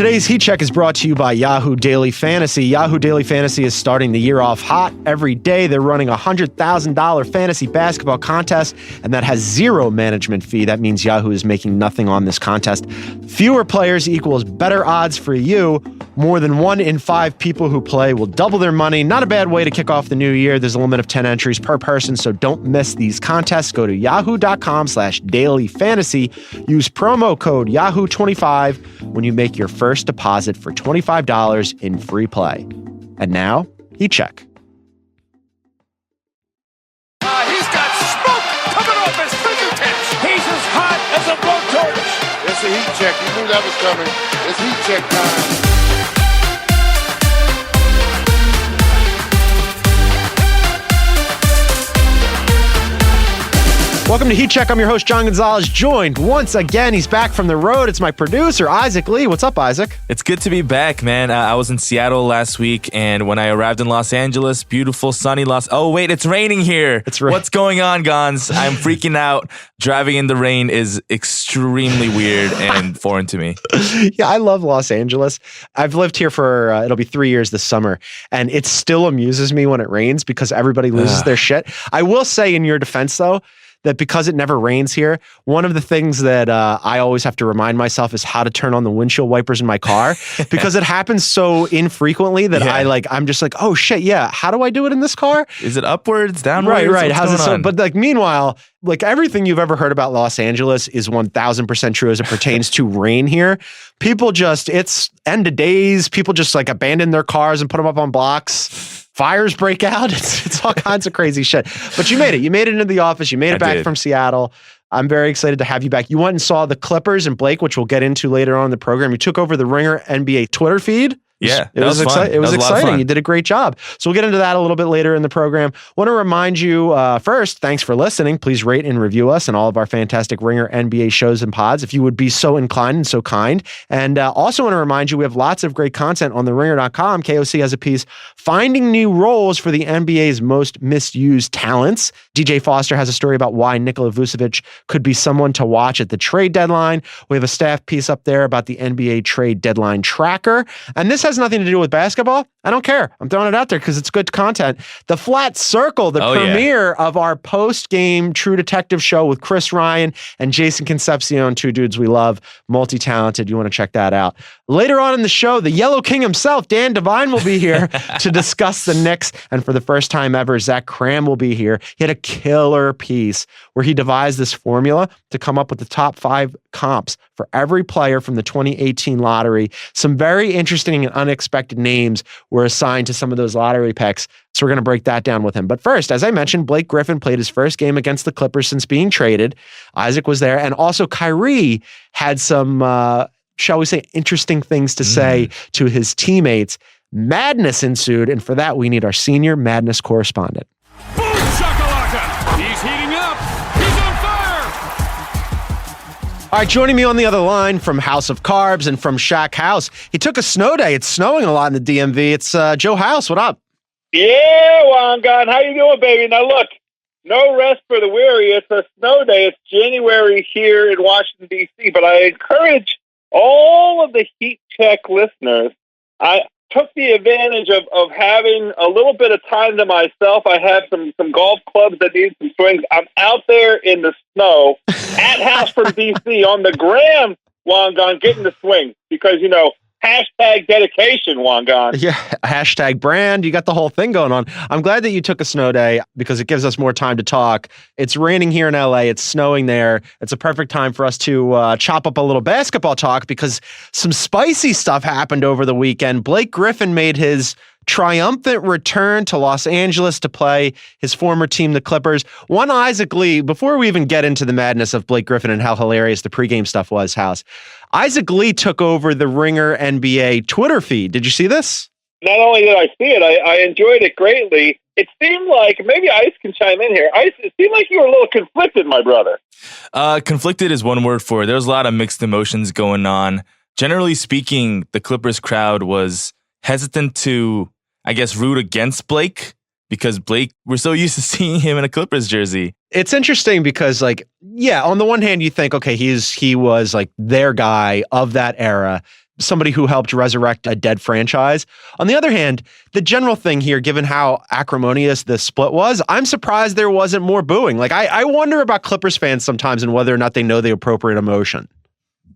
Today's Heat Check is brought to you by Yahoo Daily Fantasy. Yahoo Daily Fantasy is starting the year off hot. Every day they're running a $100,000 fantasy basketball contest, and that has zero management fee. That means Yahoo is making nothing on this contest. Fewer players equals better odds for you. More than 1 in 5 people who play will double their money. Not a bad way to kick off the new year. There's a limit of 10 entries per person, so don't miss these contests. Go to yahoo.com/dailyfantasy. Use promo code Yahoo25 when you make your first deposit for $25 in free play. And now, Heat Check. He's got smoke coming off his fingertips. He's as hot as a blowtorch. It's a Heat Check. You knew that was coming. It's Heat Check time. Welcome to Heat Check. I'm your host, John Gonzalez, joined once again. He's back from the road. It's my producer, Isaac Lee. What's up, Isaac? It's good to be back, man. I was in Seattle last week, and when I arrived in Los Angeles, beautiful, sunny Oh, wait, it's raining here. What's going on, Gonz? I'm freaking out. Driving in the rain is extremely weird and foreign to me. Yeah, I love Los Angeles. I've lived here for, it'll be 3 years this summer, and it still amuses me when it rains because everybody loses their shit. I will say in your defense, though, that because it never rains here, one of the things that I always have to remind myself is how to turn on the windshield wipers in my car because it happens so infrequently that I'm just like, oh shit, yeah. How do I do it in this car? Is it upwards, downwards? Right. How's it so? But meanwhile, everything you've ever heard about Los Angeles is 1000% true as it pertains to rain here. People it's end of days. People just abandon their cars and put them up on blocks. Fires break out. It's all kinds of crazy shit. But you made it. You made it into the office. You made it back from Seattle. I'm very excited to have you back. You went and saw the Clippers and Blake, which we'll get into later on in the program. You took over the Ringer NBA Twitter feed. Yeah, it was exciting. It was exciting. You did a great job. So we'll get into that a little bit later in the program. Want to remind you first, thanks for listening. Please rate and review us and all of our fantastic Ringer NBA shows and pods if you would be so inclined and so kind. And also want to remind you we have lots of great content on the ringer.com. KOC has a piece, Finding New Roles for the NBA's Most Misused Talents. DJ Foster has a story about why Nikola Vucevic could be someone to watch at the trade deadline. We have a staff piece up there about the NBA trade deadline tracker. And this has nothing to do with basketball. I don't care. I'm throwing it out there because it's good content. The Flat Circle, the premiere of our post-game True Detective show with Chris Ryan and Jason Concepcion, two dudes we love, multi-talented. You want to check that out. Later on in the show, the Yellow King himself, Dan Devine, will be here to discuss the Knicks. And for the first time ever, Zach Kram will be here. He had a killer piece where he devised this formula to come up with the top 5 comps for every player from the 2018 lottery. Some very interesting and unexpected names were assigned to some of those lottery picks. So we're going to break that down with him. But first, as I mentioned, Blake Griffin played his first game against the Clippers since being traded. Isaac was there. And also Kyrie had some, shall we say, interesting things to say to his teammates. Madness ensued. And for that, we need our senior Madness correspondent. Boom shakalaka! He's heating up. He's on fire. All right, joining me on the other line from House of Carbs and from Shack House. He took a snow day. It's snowing a lot in the DMV. It's Joe House. What up? Yeah, Wangan. How you doing, baby? Now, look, no rest for the weary. It's a snow day. It's January here in Washington, D.C., but I encourage all of the Heat Check listeners. I took the advantage of having a little bit of time to myself. I have some golf clubs that need some swings. I'm out there in the snow at House from D.C. on the gram, Wangan, getting the swing because, hashtag dedication, Wangan. Yeah, hashtag brand. You got the whole thing going on. I'm glad that you took a snow day because it gives us more time to talk. It's raining here in LA. It's snowing there. It's a perfect time for us to chop up a little basketball talk because some spicy stuff happened over the weekend. Blake Griffin made his triumphant return to Los Angeles to play his former team, the Clippers. One Isaac Lee, before we even get into the madness of Blake Griffin and how hilarious the pregame stuff was, House, Isaac Lee took over the Ringer NBA Twitter feed. Did you see this? Not only did I see it, I enjoyed it greatly. It seemed like, maybe Ice can chime in here. Ice, it seemed like you were a little conflicted, my brother. Conflicted is one word for it. There was a lot of mixed emotions going on. Generally speaking, the Clippers crowd was hesitant to, I guess, root against Blake because Blake, we're so used to seeing him in a Clippers jersey. It's interesting because, like, yeah, on the one hand, you think, okay, he was like their guy of that era, somebody who helped resurrect a dead franchise. On the other hand, the general thing here, given how acrimonious the split was, I'm surprised there wasn't more booing. Like, I wonder about Clippers fans sometimes and whether or not they know the appropriate emotion.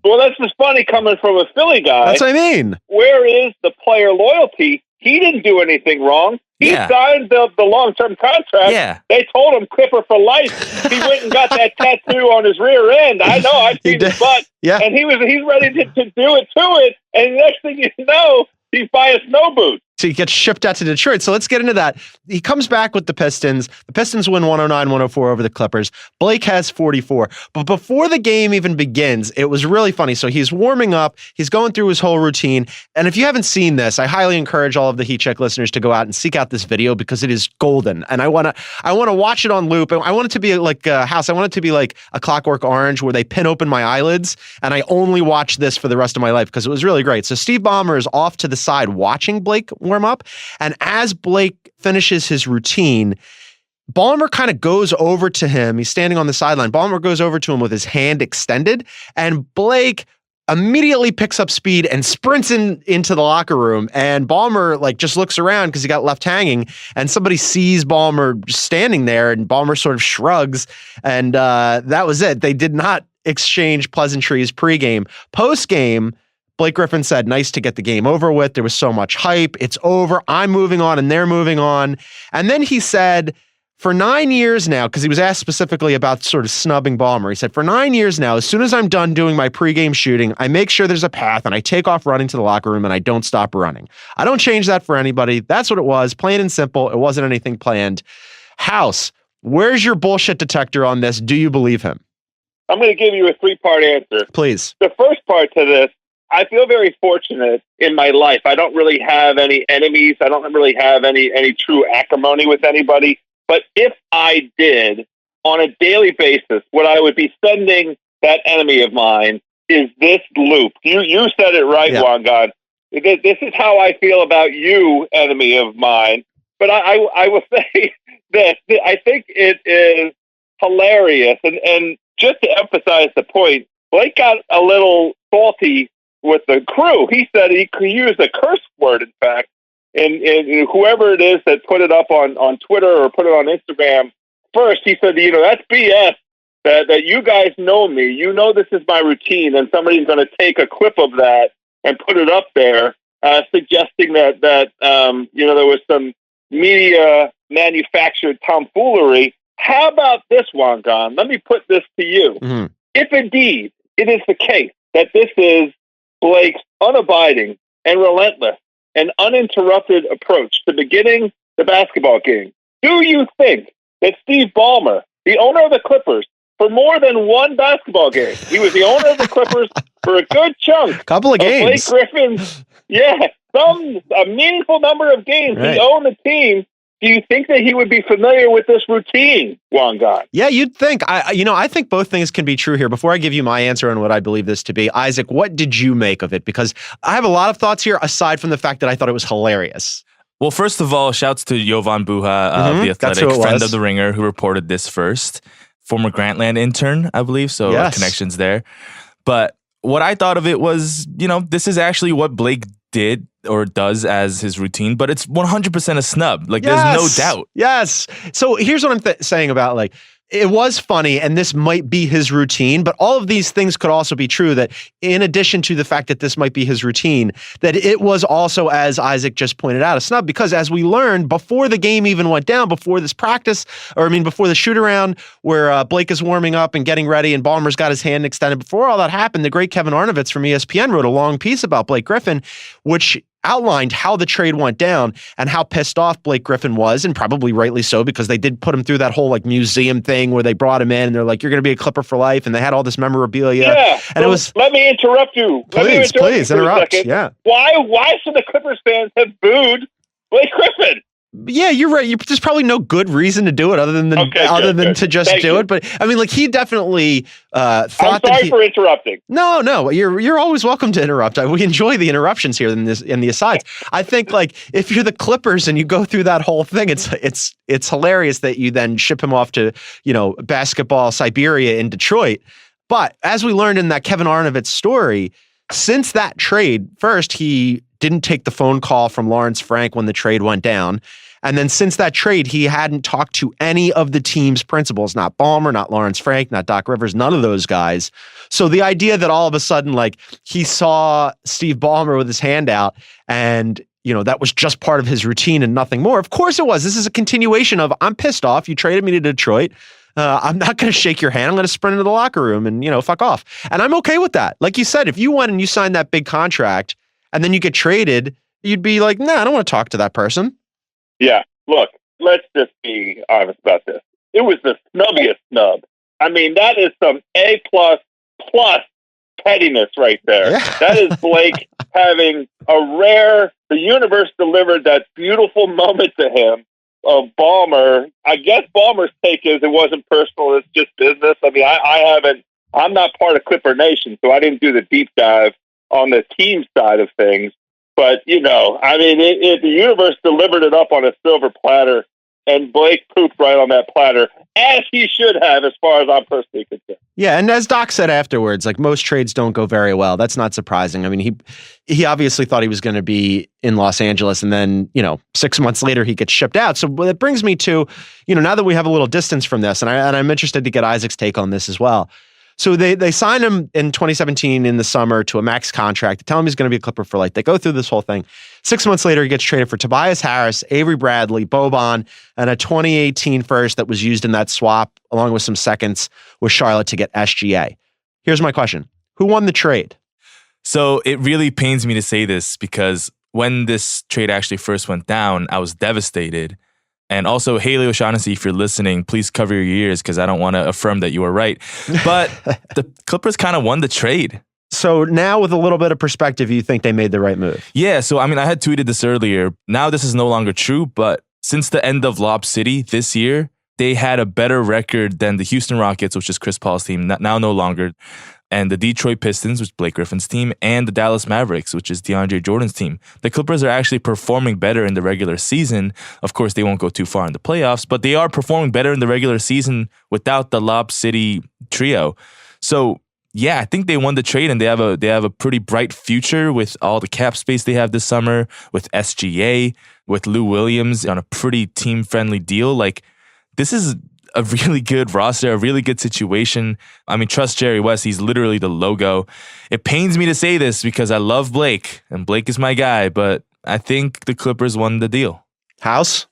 Well, that's just funny coming from a Philly guy. That's what I mean. Where is the player loyalty? He didn't do anything wrong. He signed the long-term contract. Yeah. They told him Clipper for life. He went and got that tattoo on his rear end. I know. I've seen his butt. Yeah. And he's ready to do it. And next thing you know, he's buying snow boots. So he gets shipped out to Detroit. So let's get into that. He comes back with the Pistons. The Pistons win 109-104 over the Clippers. Blake has 44. But before the game even begins, it was really funny. So he's warming up. He's going through his whole routine. And if you haven't seen this, I highly encourage all of the Heat Check listeners to go out and seek out this video because it is golden. And I want to watch it on loop. And I want it to be like a house. I want it to be like a Clockwork Orange where they pin open my eyelids. And I only watch this for the rest of my life because it was really great. So Steve Ballmer is off to the side watching Blake warm up. And as Blake finishes his routine, Ballmer kind of goes over to him. He's standing on the sideline. Ballmer goes over to him with his hand extended, and Blake immediately picks up speed and sprints into the locker room. And Ballmer like just looks around because he got left hanging, and somebody sees Ballmer standing there, and Ballmer sort of shrugs, and that was it. They did not exchange pleasantries pregame. Postgame, Blake Griffin said, nice to get the game over with. There was so much hype. It's over. I'm moving on and they're moving on. And then he said, for 9 years now, because he was asked specifically about sort of snubbing Ballmer, he said, for 9 years now, as soon as I'm done doing my pregame shooting, I make sure there's a path and I take off running to the locker room and I don't stop running. I don't change that for anybody. That's what it was. Plain and simple. It wasn't anything planned. House, where's your bullshit detector on this? Do you believe him? I'm going to give you a 3-part answer. Please. The first part to this, I feel very fortunate in my life. I don't really have any enemies. I don't really have any true acrimony with anybody. But if I did, on a daily basis, what I would be sending that enemy of mine is this loop. You said it right, Juan God. This is how I feel about you, enemy of mine. But I will say this. I think it is hilarious. And just to emphasize the point, Blake got a little salty with the crew. He said he could use a curse word, in fact, and whoever it is that put it up on Twitter or put it on Instagram first, he said, that's BS, that you guys know me. You know this is my routine, and somebody's going to take a clip of that and put it up there, suggesting that there was some media manufactured tomfoolery. How about this, Wangan? Let me put this to you. Mm-hmm. If indeed it is the case that this is Blake's unabiding and relentless and uninterrupted approach to beginning the basketball game, do you think that Steve Ballmer, the owner of the Clippers, for more than one basketball game, he was the owner of the Clippers for a good chunk, couple of games, Blake Griffin's, a meaningful number of games, right. He owned the team. Do you think that he would be familiar with this routine, Wangan? Yeah, you'd think. I think both things can be true here. Before I give you my answer on what I believe this to be, Isaac, what did you make of it? Because I have a lot of thoughts here, aside from the fact that I thought it was hilarious. Well, first of all, shouts to Jovan Buha of The Athletic, friend of The Ringer, who reported this first. Former Grantland intern, I believe, so yes. Connections there. But what I thought of it was, this is actually what Blake did or does as his routine, but it's 100% a snub. Like, yes. There's no doubt. Yes. So here's what I'm saying about, like, it was funny, and this might be his routine, but all of these things could also be true, that in addition to the fact that this might be his routine, that it was also, as Isaac just pointed out, a snub, because as we learned before the game even went down, before this practice, before the shoot around where Blake is warming up and getting ready and Ballmer's got his hand extended, before all that happened, the great Kevin Arnovitz from ESPN wrote a long piece about Blake Griffin, which outlined how the trade went down and how pissed off Blake Griffin was, and probably rightly so, because they did put him through that whole like museum thing where they brought him in and they're like, you're going to be a Clipper for life, and they had all this memorabilia. Yeah, and it was. Let me interrupt you. Please interrupt. Yeah. Why should the Clippers fans have booed Blake Griffin? Yeah, you're right. There's probably no good reason to do it other than to just Thank do you. it. But I mean, like he definitely thought I'm sorry for interrupting. No, you're always welcome to interrupt. We enjoy the interruptions here in the asides. I think like if you're the Clippers and you go through that whole thing, it's hilarious that you then ship him off to basketball Siberia in Detroit. But as we learned in that Kevin Arnovitz story, since that trade, first he didn't take the phone call from Lawrence Frank when the trade went down. And then since that trade, he hadn't talked to any of the team's principals, not Ballmer, not Lawrence Frank, not Doc Rivers, none of those guys. So the idea that all of a sudden, like he saw Steve Ballmer with his hand out and, that was just part of his routine and nothing more. Of course it was. This is a continuation of, I'm pissed off. You traded me to Detroit. I'm not going to shake your hand. I'm going to sprint into the locker room and, fuck off. And I'm okay with that. Like you said, if you went and you signed that big contract and then you get traded, you'd be like, nah, I don't want to talk to that person. Yeah, look, let's just be honest about this. It was the snubbiest snub. I mean, that is some A++ pettiness right there. Yeah. That is Blake having the universe delivered that beautiful moment to him of Ballmer. I guess Ballmer's take is it wasn't personal, it's just business. I mean, I'm not part of Clipper Nation, so I didn't do the deep dive on the team side of things. But, the universe delivered it up on a silver platter, and Blake pooped right on that platter, as he should have, as far as I'm personally concerned. Yeah, and as Doc said afterwards, like most trades don't go very well. That's not surprising. I mean, he obviously thought he was going to be in Los Angeles, and then, 6 months later he gets shipped out. So it brings me to, now that we have a little distance from this, and I'm interested to get Isaac's take on this as well. So they signed him in 2017 in the summer to a max contract. They tell him he's going to be a Clipper for life. They go through this whole thing. 6 months later, he gets traded for Tobias Harris, Avery Bradley, Boban, and a 2018 first that was used in that swap, along with some seconds with Charlotte to get SGA. Here's my question. Who won the trade? So it really pains me to say this because when this trade actually first went down, I was devastated. And also, Haley O'Shaughnessy, if you're listening, please cover your ears because I don't want to affirm that you were right. But the Clippers kind of won the trade. So now with a little bit of perspective, you think they made the right move? Yeah. So, I had tweeted this earlier. Now this is no longer true, but since the end of Lob City this year, they had a better record than the Houston Rockets, which is Chris Paul's team, now no longer, and the Detroit Pistons, which is Blake Griffin's team, and the Dallas Mavericks, which is DeAndre Jordan's team. The Clippers are actually performing better in the regular season. Of course, they won't go too far in the playoffs, but they are performing better in the regular season without the Lob City trio. So, yeah, I think they won the trade, and they have a pretty bright future with all the cap space they have this summer, with SGA, with Lou Williams on a pretty team-friendly deal. Like, this is a really good roster, a really good situation. Trust Jerry West. He's literally the logo. It pains me to say this because I love Blake, and Blake is my guy, but I think the Clippers won the deal. House?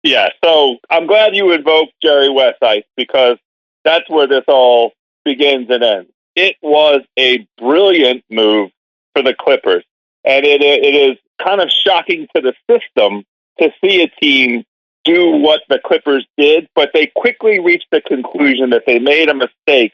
Yeah, so I'm glad you invoked Jerry West, Ice, because that's where this all begins and ends. It was a brilliant move for the Clippers, and it is kind of shocking to the system to see a team do what the Clippers did, but they quickly reached the conclusion that they made a mistake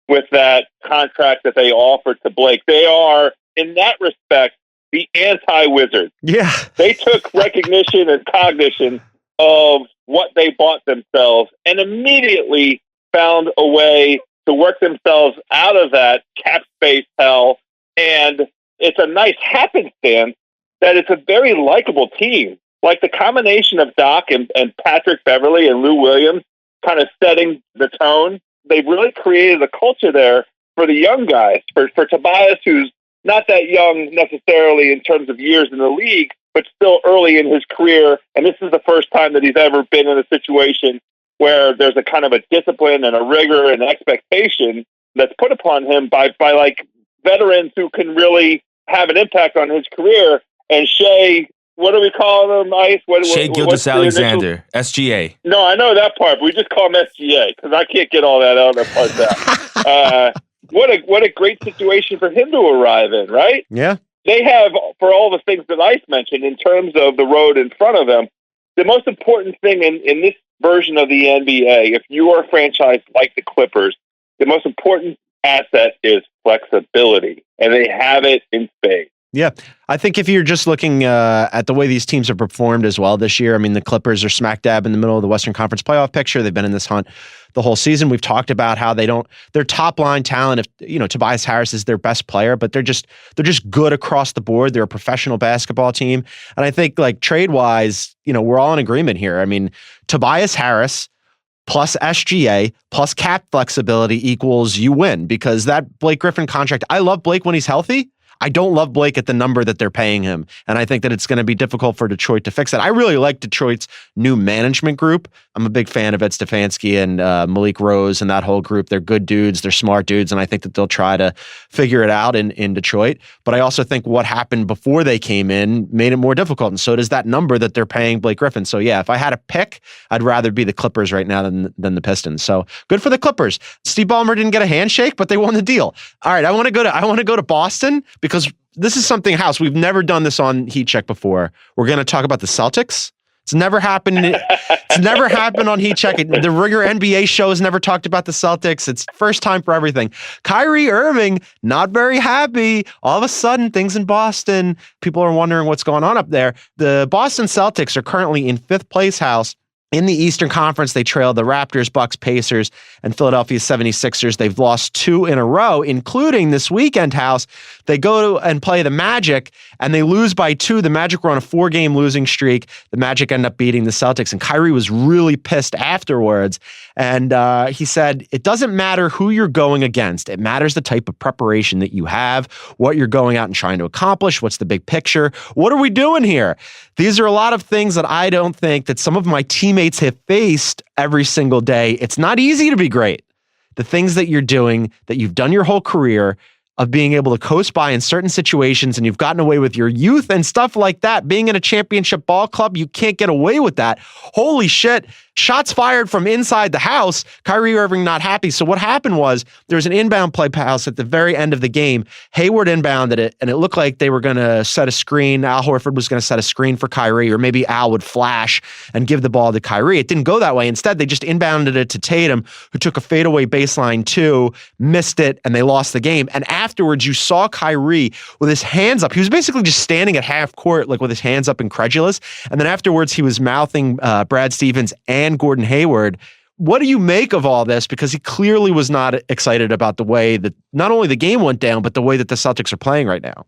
with that contract that they offered to Blake. They are, in that respect, the anti-Wizards. Yeah. They took recognition and cognition of what they bought themselves and immediately found a way to work themselves out of that cap space hell. And it's a nice happenstance that it's a very likable team. Like the combination of Doc and Patrick Beverley and Lou Williams kind of setting the tone, they've really created a culture there for the young guys. For Tobias, who's not that young necessarily in terms of years in the league, but still early in his career. And this is the first time that he's ever been in a situation where there's a kind of a discipline and a rigor and expectation that's put upon him by like veterans who can really have an impact on his career. And Shea, what do we call him, Ice? Shea Gilgeous-Alexander, SGA. No, I know that part, but we just call him SGA because I can't get all that other part out. What a great situation for him to arrive in, right? Yeah. They have, for all the things that Ice mentioned in terms of the road in front of them, the most important thing in this version of the NBA, if you are a franchise like the Clippers, the most important asset is flexibility, and they have it in spades. Yeah, I think if you're just looking at the way these teams have performed as well this year, I mean, the Clippers are smack dab in the middle of the Western Conference playoff picture. They've been in this hunt the whole season. We've talked about how their top line talent, if Tobias Harris is their best player, but they're just good across the board. They're a professional basketball team. And I think like trade wise, we're all in agreement here. I mean, Tobias Harris plus SGA plus cap flexibility equals you win, because that Blake Griffin contract, I love Blake when he's healthy. I don't love Blake at the number that they're paying him. And I think that it's going to be difficult for Detroit to fix that. I really like Detroit's new management group. I'm a big fan of Ed Stefanski and Malik Rose and that whole group. They're good dudes. They're smart dudes. And I think that they'll try to figure it out in Detroit. But I also think what happened before they came in made it more difficult. And so does that number that they're paying Blake Griffin. So yeah, if I had a pick, I'd rather be the Clippers right now than the Pistons. So good for the Clippers. Steve Ballmer didn't get a handshake, but they won the deal. All right, I want to go to Boston, because this is something, House, we've never done this on Heat Check before. We're going to talk about the Celtics. It's never happened. It's never happened on Heat Check. The Ringer NBA show has never talked about the Celtics. It's first time for everything. Kyrie Irving, not very happy. All of a sudden, things in Boston, people are wondering what's going on up there. The Boston Celtics are currently in 5th place, House. In the Eastern Conference, they trail the Raptors, Bucks, Pacers, and Philadelphia 76ers. They've lost 2 in a row, including this weekend, House. They go and play the Magic, and they lose by 2. The Magic were on a 4-game losing streak. The Magic end up beating the Celtics, and Kyrie was really pissed afterwards. And he said, it doesn't matter who you're going against. It matters the type of preparation that you have, what you're going out and trying to accomplish, what's the big picture, what are we doing here? These are a lot of things that I don't think that some of my teammates have faced every single day. It's not easy to be great. The things that you're doing, that you've done your whole career, of being able to coast by in certain situations, and you've gotten away with your youth and stuff like that. Being in a championship ball club, you can't get away with that. Holy shit. Shots fired from inside the house. Kyrie Irving not happy. So what happened was there was an inbound play pass at the very end of the game. Hayward inbounded it, and it looked like they were going to set a screen. Al Horford was going to set a screen for Kyrie, or maybe Al would flash and give the ball to Kyrie. It didn't go that way. Instead, they just inbounded it to Tatum, who took a fadeaway baseline 2, missed it, and they lost the game. And afterwards, you saw Kyrie with his hands up. He was basically just standing at half court, like with his hands up, incredulous. And then afterwards, he was mouthing Brad Stevens and Gordon Hayward. What do you make of all this? Because he clearly was not excited about the way that not only the game went down, but the way that the Celtics are playing right now.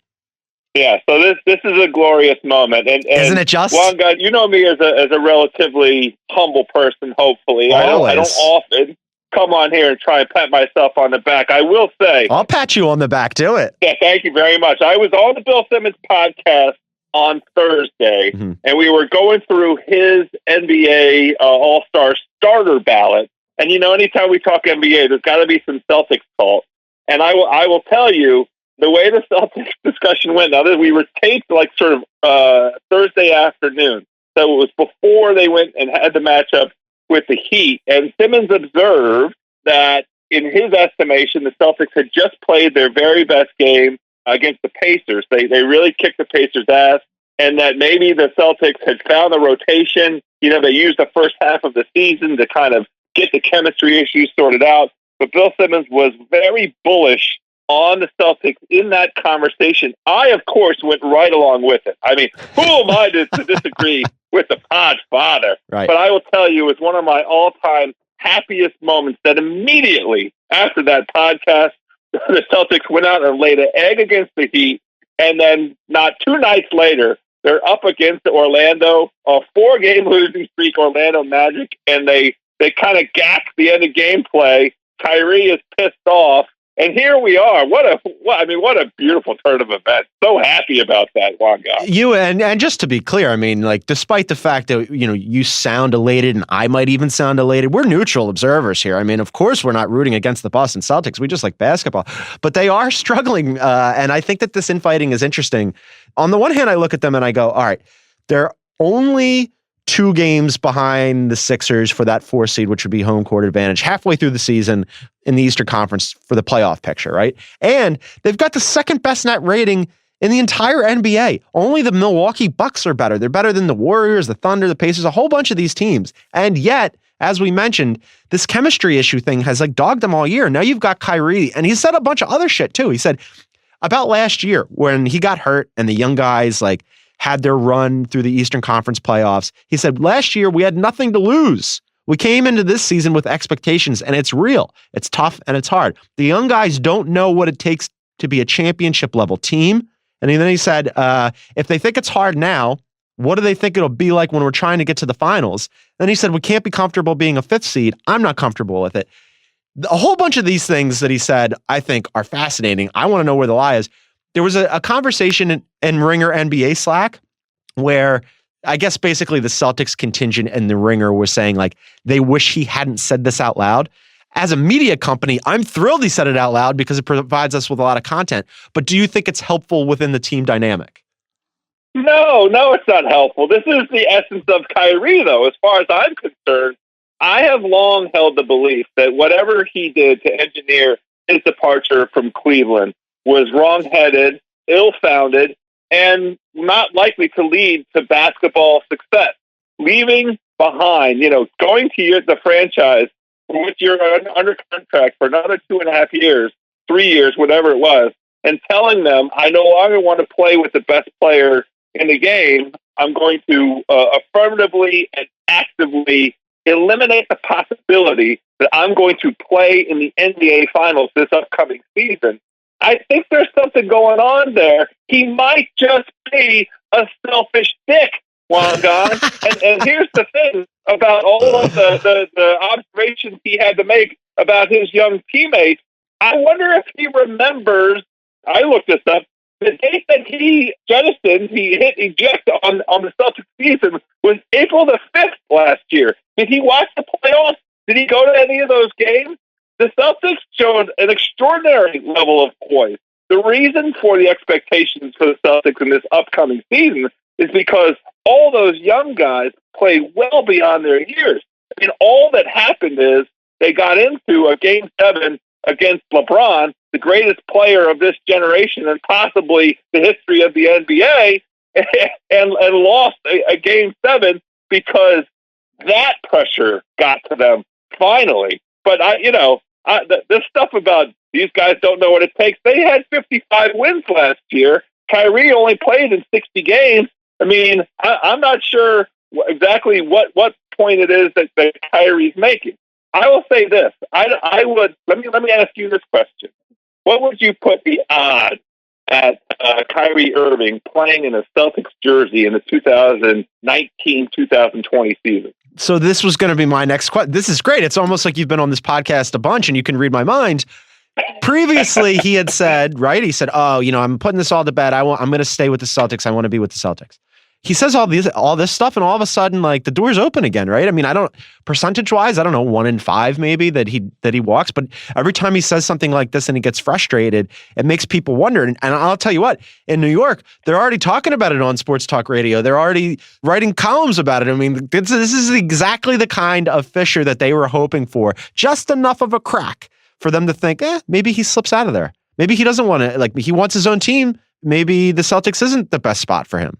Yeah, so this is a glorious moment, and isn't it just? Juan, God, you know me as a relatively humble person. Hopefully, I don't often come on here and try and pat myself on the back. I will say, I'll pat you on the back. Do it. Yeah, thank you very much. I was on the Bill Simmons podcast on Thursday, and we were going through his NBA All-Star starter ballot. And, anytime we talk NBA, there's got to be some Celtics talk. And I will tell you, the way the Celtics discussion went, now that we were taped like sort of Thursday afternoon. So it was before they went and had the matchup with the Heat. And Simmons observed that, in his estimation, the Celtics had just played their very best game against the Pacers. They really kicked the Pacers' ass, and that maybe the Celtics had found the rotation. They used the first half of the season to kind of get the chemistry issues sorted out. But Bill Simmons was very bullish on the Celtics in that conversation. I, of course, went right along with it. I mean, who am I to disagree with the Podfather? Right. But I will tell you, it's one of my all-time happiest moments that immediately after that podcast, the Celtics went out and laid an egg against the Heat, and then not 2 nights later, they're up against Orlando, a 4-game losing streak, Orlando Magic, and they kind of gack the end of game play. Kyrie is pissed off, and here we are. What a beautiful turn of events. So happy about that, Juan God. You and just to be clear, I mean, like, despite the fact that you sound elated, and I might even sound elated, we're neutral observers here. I mean, of course, we're not rooting against the Boston Celtics. We just like basketball, but they are struggling, and I think that this infighting is interesting. On the one hand, I look at them and I go, all right, they're only 2 games behind the Sixers for that 4 seed, which would be home court advantage halfway through the season in the Eastern Conference for the playoff picture, right? And they've got the second best net rating in the entire NBA. Only the Milwaukee Bucks are better. They're better than the Warriors, the Thunder, the Pacers, a whole bunch of these teams. And yet, as we mentioned, this chemistry issue thing has dogged them all year. Now you've got Kyrie, and he said a bunch of other shit too. He said, about last year when he got hurt and the young guys like had their run through the Eastern Conference playoffs. He said, last year we had nothing to lose. We came into this season with expectations, and it's real. It's tough and it's hard. The young guys don't know what it takes to be a championship level team. And then he said, if they think it's hard now, what do they think it'll be like when we're trying to get to the finals? Then he said, we can't be comfortable being a 5th seed. I'm not comfortable with it. A whole bunch of these things that he said, I think, are fascinating. I want to know where the lie is. There was a conversation in Ringer NBA Slack where I guess basically the Celtics contingent and the Ringer was saying like they wish he hadn't said this out loud. As a media company, I'm thrilled he said it out loud because it provides us with a lot of content. But do you think it's helpful within the team dynamic? No, it's not helpful. This is the essence of Kyrie, though, as far as I'm concerned. I have long held the belief that whatever he did to engineer his departure from Cleveland was wrong-headed, ill-founded, and not likely to lead to basketball success. Leaving behind, going to the franchise for which you're under contract for another 2.5 years, 3 years, whatever it was, and telling them, I no longer want to play with the best player in the game. I'm going to affirmatively and actively eliminate the possibility that I'm going to play in the NBA Finals this upcoming season. I think there's something going on there. He might just be a selfish dick, Wangan. and here's the thing about all of the observations he had to make about his young teammates. I wonder if he remembers, I looked this up, the date that he hit eject on the Celtics season was April the 5th last year. Did he watch the playoffs? Did he go to any of those games? The Celtics showed an extraordinary level of poise. The reason for the expectations for the Celtics in this upcoming season is because all those young guys play well beyond their years. I mean, all that happened is they got into a Game 7 against LeBron, the greatest player of this generation and possibly the history of the NBA, and lost a Game 7 because that pressure got to them finally. But this stuff about these guys don't know what it takes. They had 55 wins last year. Kyrie only played in 60 games. I mean, I'm not sure exactly what point it is that Kyrie's making. I will say this. I would let me ask you this question. What would you put the odds at Kyrie Irving playing in a Celtics jersey in the 2019-2020 season? So this was going to be my next question. This is great. It's almost like you've been on this podcast a bunch and you can read my mind. Previously, he had said, right? He said, I'm putting this all to bed. I'm going to stay with the Celtics. I want to be with the Celtics. He says all this stuff, and all of a sudden, like the door's open again, right? I mean, percentage-wise, I don't know, 1 in 5 maybe that he walks, but every time he says something like this and he gets frustrated, it makes people wonder. And I'll tell you what, in New York, they're already talking about it on sports talk radio. They're already writing columns about it. I mean, this is exactly the kind of fissure that they were hoping for, just enough of a crack for them to think, maybe he slips out of there. Maybe he doesn't want to, he wants his own team. Maybe the Celtics isn't the best spot for him.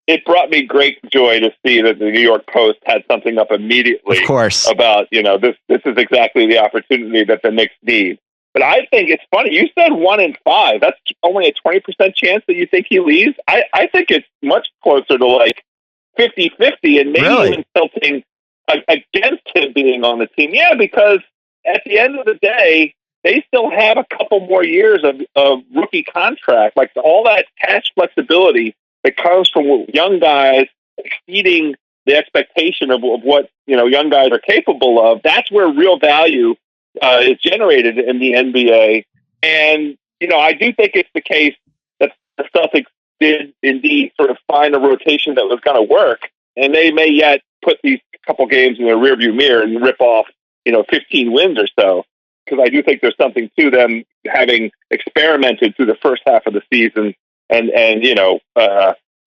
It brought me great joy to see that the New York Post had something up immediately. Of course. About, this is exactly the opportunity that the Knicks need. But I think it's funny. You said 1 in 5. That's only a 20% chance that you think he leaves. I think it's much closer to like 50-50 and maybe even tilting against him being on the team. Yeah, because at the end of the day, they still have a couple more years of rookie contract. Like all that cash flexibility that comes from young guys exceeding the expectation of what young guys are capable of. That's where real value is generated in the NBA. And I do think it's the case that the Celtics did indeed sort of find a rotation that was going to work, and they may yet put these couple games in the rearview mirror and rip off 15 wins or so. Because I do think there's something to them having experimented through the first half of the season. And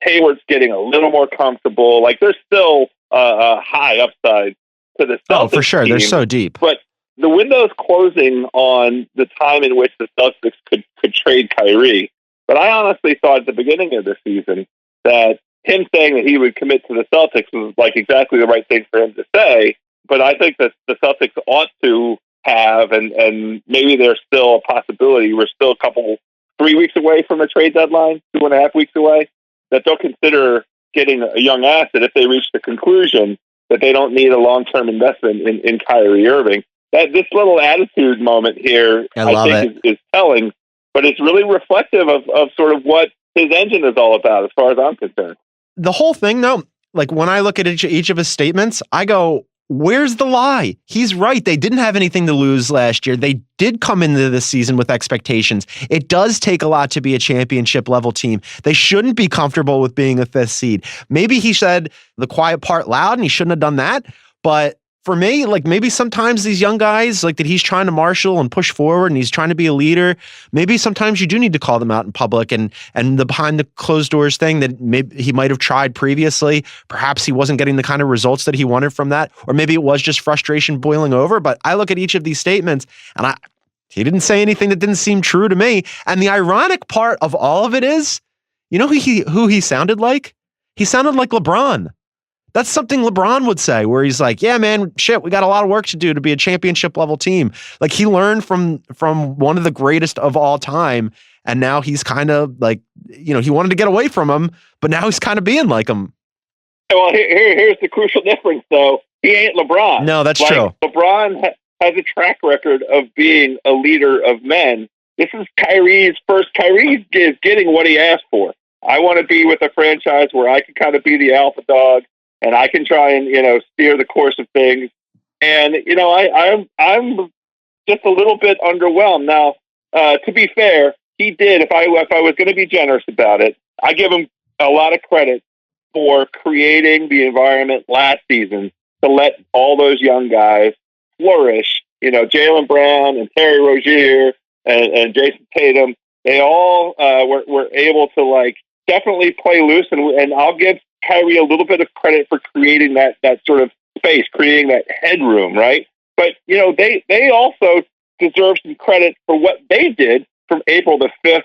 Hayward's getting a little more comfortable. Like there's still a high upside to the Celtics. Oh, for sure. Team, they're so deep. But the window's closing on the time in which the Celtics could trade Kyrie. But I honestly thought at the beginning of the season that him saying that he would commit to the Celtics was like exactly the right thing for him to say. But I think that the Celtics ought to have, and maybe there's still a possibility. We're still a couple 3 weeks away from the trade deadline, 2.5 weeks away, that they'll consider getting a young asset if they reach the conclusion that they don't need a long-term investment in Kyrie Irving. That this little attitude moment here, I think, is telling, but it's really reflective of sort of what his engine is all about, as far as I'm concerned. The whole thing, though, like when I look at each of his statements, I go, where's the lie? He's right. They didn't have anything to lose last year. They did come into this season with expectations. It does take a lot to be a championship level team. They shouldn't be comfortable with being a 5th seed. Maybe he said the quiet part loud and he shouldn't have done that. But for me, like maybe sometimes these young guys, like that he's trying to marshal and push forward and he's trying to be a leader, maybe sometimes you do need to call them out in public, and the behind the closed doors thing that maybe he might have tried previously. Perhaps he wasn't getting the kind of results that he wanted from that, or maybe it was just frustration boiling over. But I look at each of these statements and he didn't say anything that didn't seem true to me. And the ironic part of all of it is, you know who he sounded like? He sounded like LeBron. That's something LeBron would say, where he's like, yeah, man, shit, we got a lot of work to do to be a championship level team. Like he learned from one of the greatest of all time. And now he's kind of like, you know, he wanted to get away from him, but now he's kind of being like him. Well, here's the crucial difference, though. He ain't LeBron. No, that's true. LeBron has a track record of being a leader of men. This is Kyrie's first. Kyrie is getting what he asked for. I want to be with a franchise where I can kind of be the alpha dog, and I can try and, you know, steer the course of things. And, you know, I'm just a little bit underwhelmed. Now, to be fair, he did, if I was going to be generous about it, I give him a lot of credit for creating the environment last season to let all those young guys flourish. You know, Jaylen Brown and Terry Rozier and Jason Tatum, they all were able to, like, definitely play loose. And I'll give Kyrie a little bit of credit for creating that sort of space, creating that headroom, right? But, you know, they also deserve some credit for what they did from April the 5th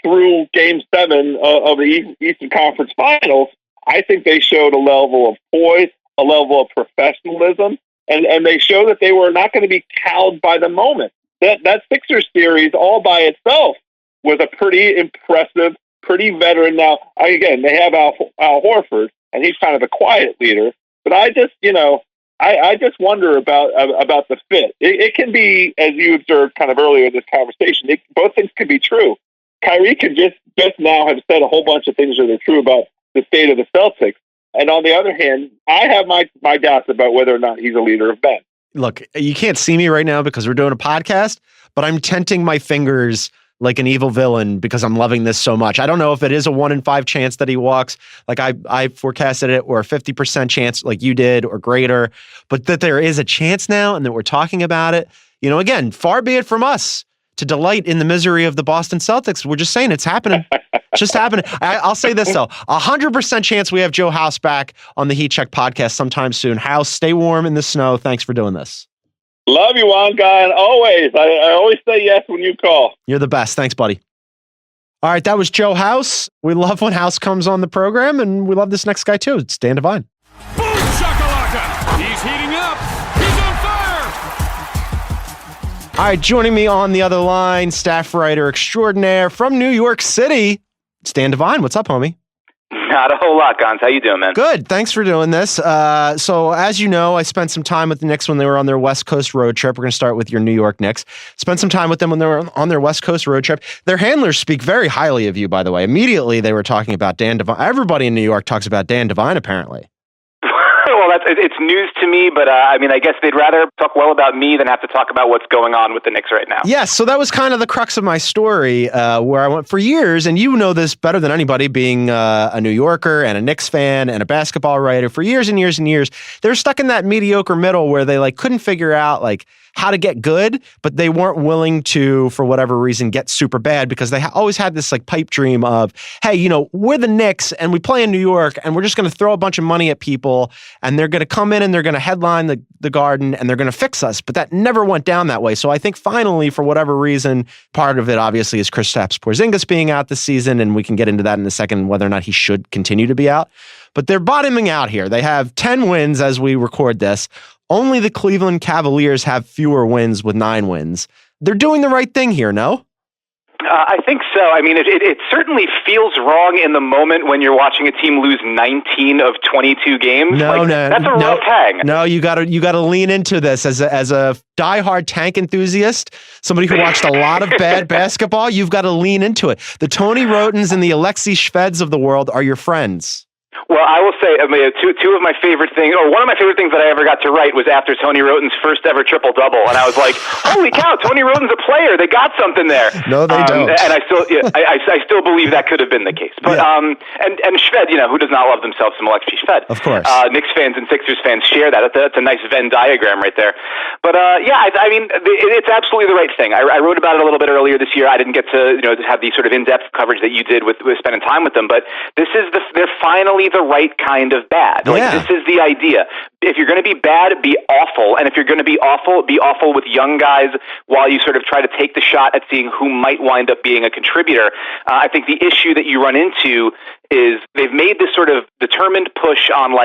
through Game 7 of the Eastern Conference Finals. I think they showed a level of poise, a level of professionalism, and they showed that they were not going to be cowed by the moment. That Sixers series all by itself was a pretty impressive, pretty veteran. Now, again, they have Al Horford, and he's kind of a quiet leader. But I just, you know, I just wonder about the fit. It can be, as you observed kind of earlier in this conversation, both things could be true. Kyrie could just now have said a whole bunch of things that are true about the state of the Celtics. And on the other hand, I have my doubts about whether or not he's a leader of men. Look, you can't see me right now because we're doing a podcast, but I'm tenting my fingers like an evil villain because I'm loving this so much. I don't know if it is a 1 in 5 chance that he walks, like I forecasted it, or a 50% chance like you did, or greater, but that there is a chance now and that we're talking about it. You know, again, far be it from us to delight in the misery of the Boston Celtics. We're just saying it's happening. It's just happening. I'll say this, though. 100% chance we have Joe House back on the Heat Check podcast sometime soon. House, stay warm in the snow. Thanks for doing this. Love you, Juan Guy, and always. I always say yes when you call. You're the best. Thanks, buddy. All right, that was Joe House. We love when House comes on the program, and we love this next guy, too. It's Dan Devine. Boom shakalaka! He's heating up. He's on fire. All right, joining me on the other line, staff writer extraordinaire from New York City, it's Dan Devine. What's up, homie? Not a whole lot, Gonz. How you doing, man? Good. Thanks for doing this. So as you know, I spent some time with the Knicks when they were on their West Coast road trip. We're going to start with your New York Knicks. Spent some time with them when they were on their West Coast road trip. Their handlers speak very highly of you, by the way. Immediately, they were talking about Dan Devine. Everybody in New York talks about Dan Devine, apparently. Well, it's news to me, but I mean, I guess they'd rather talk well about me than have to talk about what's going on with the Knicks right now. Yes, so that was kind of the crux of my story, where I went for years, and you know this better than anybody, being a New Yorker and a Knicks fan and a basketball writer. For years and years and years, they were stuck in that mediocre middle where they like couldn't figure out like how to get good, but they weren't willing to, for whatever reason, get super bad, because they always had this like pipe dream of, hey, you know, we're the Knicks and we play in New York and we're just going to throw a bunch of money at people and they're going to come in and they're going to headline the Garden and they're going to fix us. But that never went down that way. So I think finally, for whatever reason, part of it obviously is Kristaps Porzingis being out this season, and we can get into that in a second, whether or not he should continue to be out. But they're bottoming out here. They have 10 wins as we record this. Only the Cleveland Cavaliers have fewer wins with 9 wins. They're doing the right thing here, no? I think so. I mean, it certainly feels wrong in the moment when you're watching a team lose 19 of 22 games. That's a rough hang. No, you gotta lean into this as a diehard tank enthusiast, somebody who watched a lot of bad basketball. You've got to lean into it. The Tony Rotens and the Alexei Shveds of the world are your friends. Well, I will say, two of my favorite things, or one of my favorite things that I ever got to write was after Tony Roten's first ever triple-double, and I was like, holy cow, Tony Roten's a player. They got something there. No, they don't. And I still believe that could have been the case. But and Shved, who does not love themselves some Alexei Shved? Of course. Knicks fans and Sixers fans share that. That's a nice Venn diagram right there. But I mean, it's absolutely the right thing. I wrote about it a little bit earlier this year. I didn't get to have the sort of in-depth coverage that you did with spending time with them, but they're finally the right kind of bad. This is the idea. If you're going to be bad, be awful. And if you're going to be awful with young guys while you sort of try to take the shot at seeing who might wind up being a contributor. I think the issue that you run into is they've made this sort of determined push on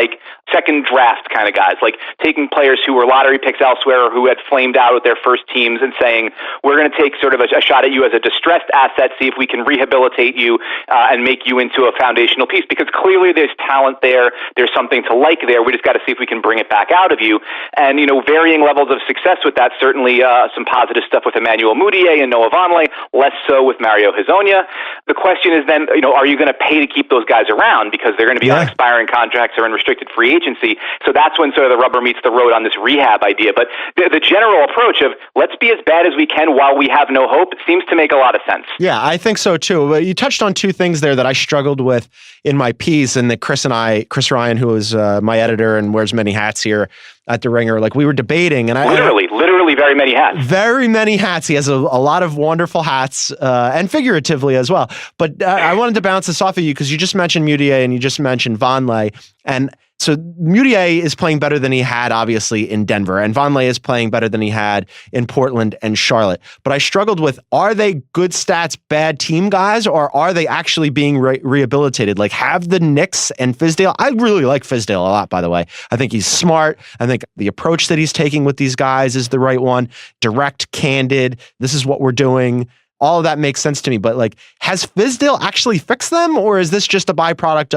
second draft kind of guys, taking players who were lottery picks elsewhere or who had flamed out with their first teams and saying, we're going to take sort of a shot at you as a distressed asset, see if we can rehabilitate you and make you into a foundational piece, because clearly there's talent there. There's something to like there. We just got to see if we can bring it back out of you. And, varying levels of success with that. Certainly some positive stuff with Emmanuel Mudiay and Noah Vonleh, less so with Mario Hezonja. The question is then, are you going to pay to keep those guys around because they're going to be on expiring contracts or in restricted free agency? So that's when sort of the rubber meets the road on this rehab idea. But the general approach of let's be as bad as we can while we have no hope seems to make a lot of sense. Yeah, I think so too. You touched on two things there that I struggled with in my piece, and that Chris Ryan, who is my editor and wears many hats here at The Ringer, we were debating, and literally very many hats. Very many hats. He has a lot of wonderful hats, and figuratively as well. But I wanted to bounce this off of you because you just mentioned Mudiay and you just mentioned Vonleh, and so Mudiay is playing better than he had, obviously, in Denver, and Vonleh is playing better than he had in Portland and Charlotte. But I struggled with, are they good stats, bad team guys, or are they actually being rehabilitated? Have the Knicks and Fizdale, I really like Fizdale a lot, by the way. I think he's smart. I think the approach that he's taking with these guys is the right one. Direct, candid, this is what we're doing. All of that makes sense to me, but has Fizdale actually fixed them, or is this just a byproduct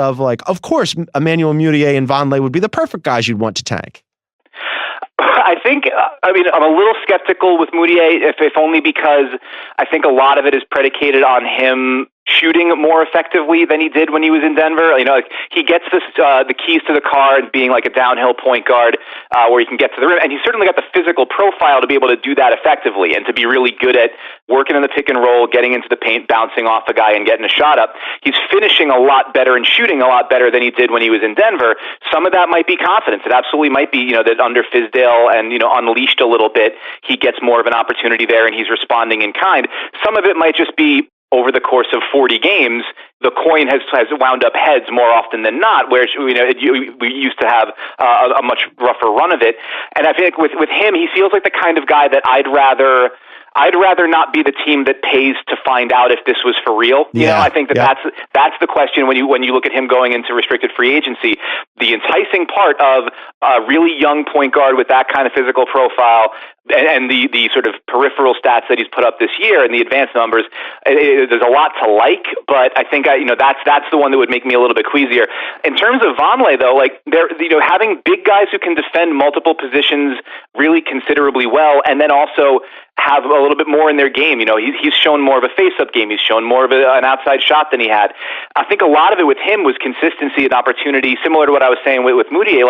of course, Emmanuel Mudiay and Vonleh would be the perfect guys you'd want to tank? I think, I'm a little skeptical with Mudiay, if only because I think a lot of it is predicated on him shooting more effectively than he did when he was in Denver. He gets the keys to the car and being a downhill point guard where he can get to the rim, and he's certainly got the physical profile to be able to do that effectively and to be really good at working in the pick and roll, getting into the paint, bouncing off a guy and getting a shot up. He's finishing a lot better and shooting a lot better than he did when he was in Denver. Some of that might be confidence. It absolutely might be, that under Fizdale and, unleashed a little bit, he gets more of an opportunity there and he's responding in kind. Some of it might just be over the course of 40 games, the coin has wound up heads more often than not, where we used to have a much rougher run of it. And I think with him, he feels like the kind of guy that I'd rather not be the team that pays to find out if this was for real. I think that's the question when you look at him going into restricted free agency. The enticing part of a really young point guard with that kind of physical profile and the sort of peripheral stats that he's put up this year and the advanced numbers, there's a lot to like, but I think that's the one that would make me a little bit queasier. In terms of Vonleh, though, having big guys who can defend multiple positions really considerably well, and then also have a little bit more in their game. He's shown more of a face-up game. He's shown more of an outside shot than he had. I think a lot of it with him was consistency and opportunity, similar to what I was saying with Mudiay.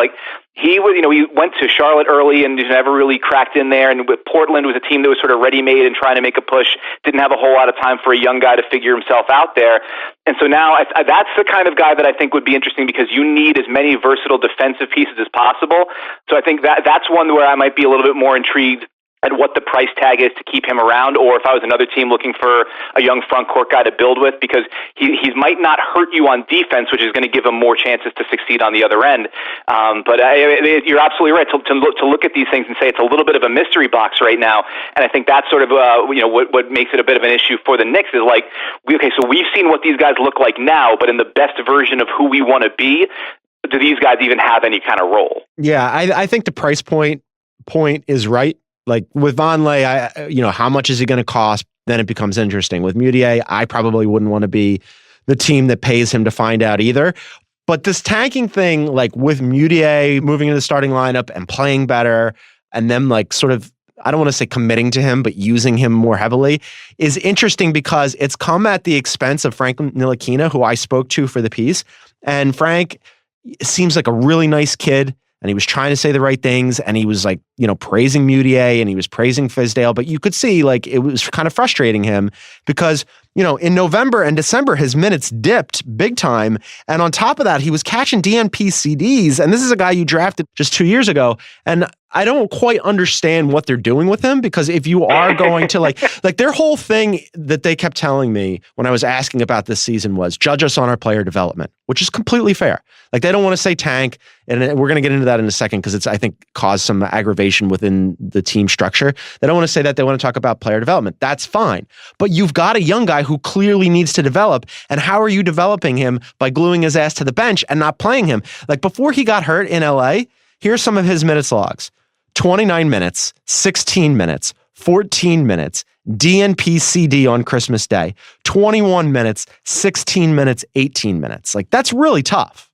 He went to Charlotte early and never really cracked in there. And with Portland was a team that was sort of ready-made and trying to make a push. Didn't have a whole lot of time for a young guy to figure himself out there. And so now that's the kind of guy that I think would be interesting because you need as many versatile defensive pieces as possible. So I think that's one where I might be a little bit more intrigued at what the price tag is to keep him around, or if I was another team looking for a young front court guy to build with, because he might not hurt you on defense, which is going to give him more chances to succeed on the other end. But you're absolutely right to look at these things and say it's a little bit of a mystery box right now, and I think that's sort of what makes it a bit of an issue for the Knicks is so we've seen what these guys look like now, but in the best version of who we want to be, do these guys even have any kind of role? Yeah, I think the price point is right. With Vonleh, how much is he going to cost? then it becomes interesting. With Mudiay, I probably wouldn't want to be the team that pays him to find out either. But this tanking thing, like with Mudiay moving into the starting lineup and playing better, and them like sort of, I don't want to say committing to him, but using him more heavily, is interesting because it's come at the expense of Frank Ntilikina, who I spoke to for the piece. And Frank seems like a really nice kid, and he was trying to say the right things, and he was like, praising Mudiay and he was praising Fizdale, but you could see like it was kind of frustrating him because, in November and December, his minutes dipped big time. And on top of that, he was catching DNP CDs. And this is a guy you drafted just 2 years ago. And I don't quite understand what they're doing with him, because if you are going to like their whole thing that they kept telling me when I was asking about this season was judge us on our player development, which is completely fair. Like they don't want to say tank. And we're going to get into that in a second because it's, I think, caused some aggravation within the team structure. They don't want to say that. They want to talk about player development. That's fine. But you've got a young guy who clearly needs to develop. And how are you developing him? By gluing his ass to the bench and not playing him? Like before he got hurt in LA, here's some of his minutes logs. 29 minutes, 16 minutes, 14 minutes, DNP CD on Christmas Day, 21 minutes, 16 minutes, 18 minutes. Like that's really tough.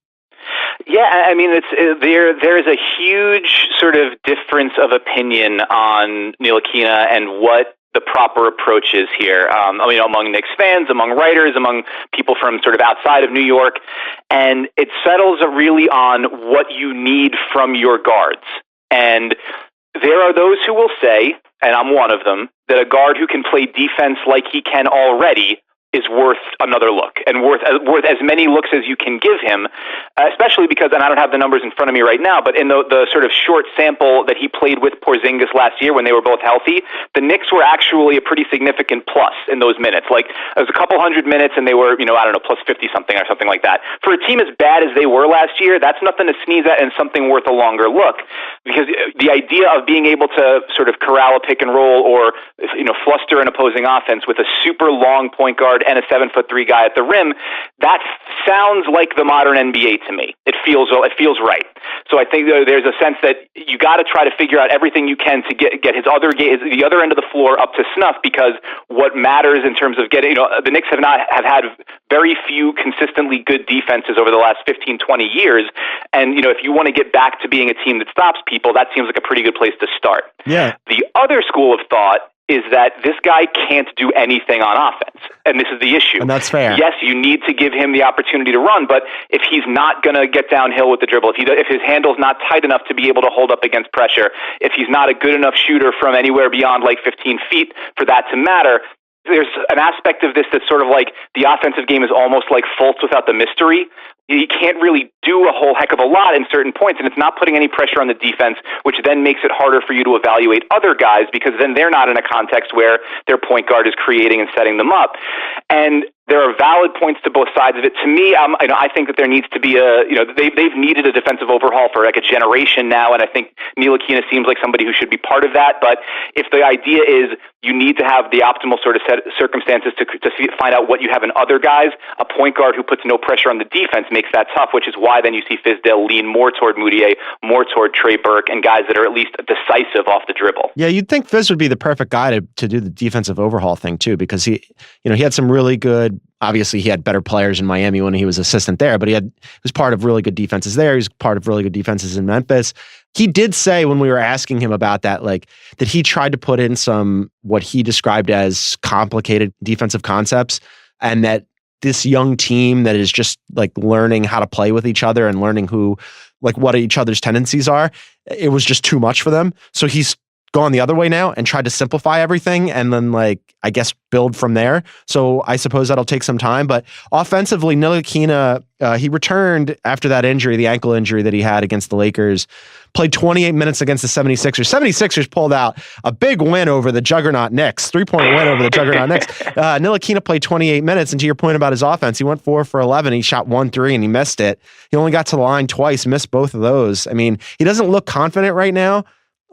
Yeah, I mean, there is a huge sort of difference of opinion on Ntilikina and what the proper approach is here. Among Knicks fans, among writers, among people from sort of outside of New York, and it settles really on what you need from your guards. And there are those who will say, and I'm one of them, that a guard who can play defense like he can already is worth another look and worth as many looks as you can give him, especially because, and I don't have the numbers in front of me right now, but in the sort of short sample that he played with Porzingis last year when they were both healthy, the Knicks were actually a pretty significant plus in those minutes. Like it was a couple hundred minutes and they were, plus 50 something or something like that. For a team as bad as they were last year, that's nothing to sneeze at and something worth a longer look, because the idea of being able to sort of corral a pick and roll or, fluster an opposing offense with a super long point guard and a 7'3" guy at the rim, that sounds like the modern NBA to me. It feels right. So I think there's a sense that you got to try to figure out everything you can to get the other end of the floor up to snuff, because what matters in terms of getting, the Knicks have had very few consistently good defenses over the last 15, 20 years. And, if you want to get back to being a team that stops people, that seems like a pretty good place to start. Yeah. The other school of thought is that this guy can't do anything on offense. And this is the issue. And that's fair. Yes, you need to give him the opportunity to run, but if he's not going to get downhill with the dribble, if his handle's not tight enough to be able to hold up against pressure, if he's not a good enough shooter from anywhere beyond like 15 feet for that to matter, there's an aspect of this that's sort of like the offensive game is almost like Fultz without the mystery. He can't really do a whole heck of a lot in certain points, and it's not putting any pressure on the defense, which then makes it harder for you to evaluate other guys, because then they're not in a context where their point guard is creating and setting them up. And there are valid points to both sides of it. To me, I think that there needs to be they've needed a defensive overhaul for like a generation now, and I think Ntilikina seems like somebody who should be part of that. But if the idea is you need to have the optimal sort of set circumstances to find out what you have in other guys, a point guard who puts no pressure on the defense makes that tough, which is why then you see Fizdale lean more toward Mudiay, more toward Trey Burke, and guys that are at least decisive off the dribble. Yeah, you'd think Fizz would be the perfect guy to do the defensive overhaul thing too, because he had some really good. Obviously, he had better players in Miami when he was assistant there, but he was part of really good defenses there. He was part of really good defenses in Memphis. He did say when we were asking him about that, like that he tried to put in some what he described as complicated defensive concepts, and that this young team that is just like learning how to play with each other and learning what each other's tendencies are, it was just too much for them. So he's gone the other way now and tried to simplify everything and then I guess build from there. So I suppose that'll take some time, but offensively, Ntilikina, he returned after that injury, the ankle injury that he had against the Lakers, played 28 minutes against the 76ers. 76ers pulled out a big win over the juggernaut Knicks, 3-point win over the juggernaut Knicks. Ntilikina played 28 minutes, and to your point about his offense, he went 4 for 11. He shot 1 3 and he missed it. He only got to the line twice, missed both of those. I mean, he doesn't look confident right now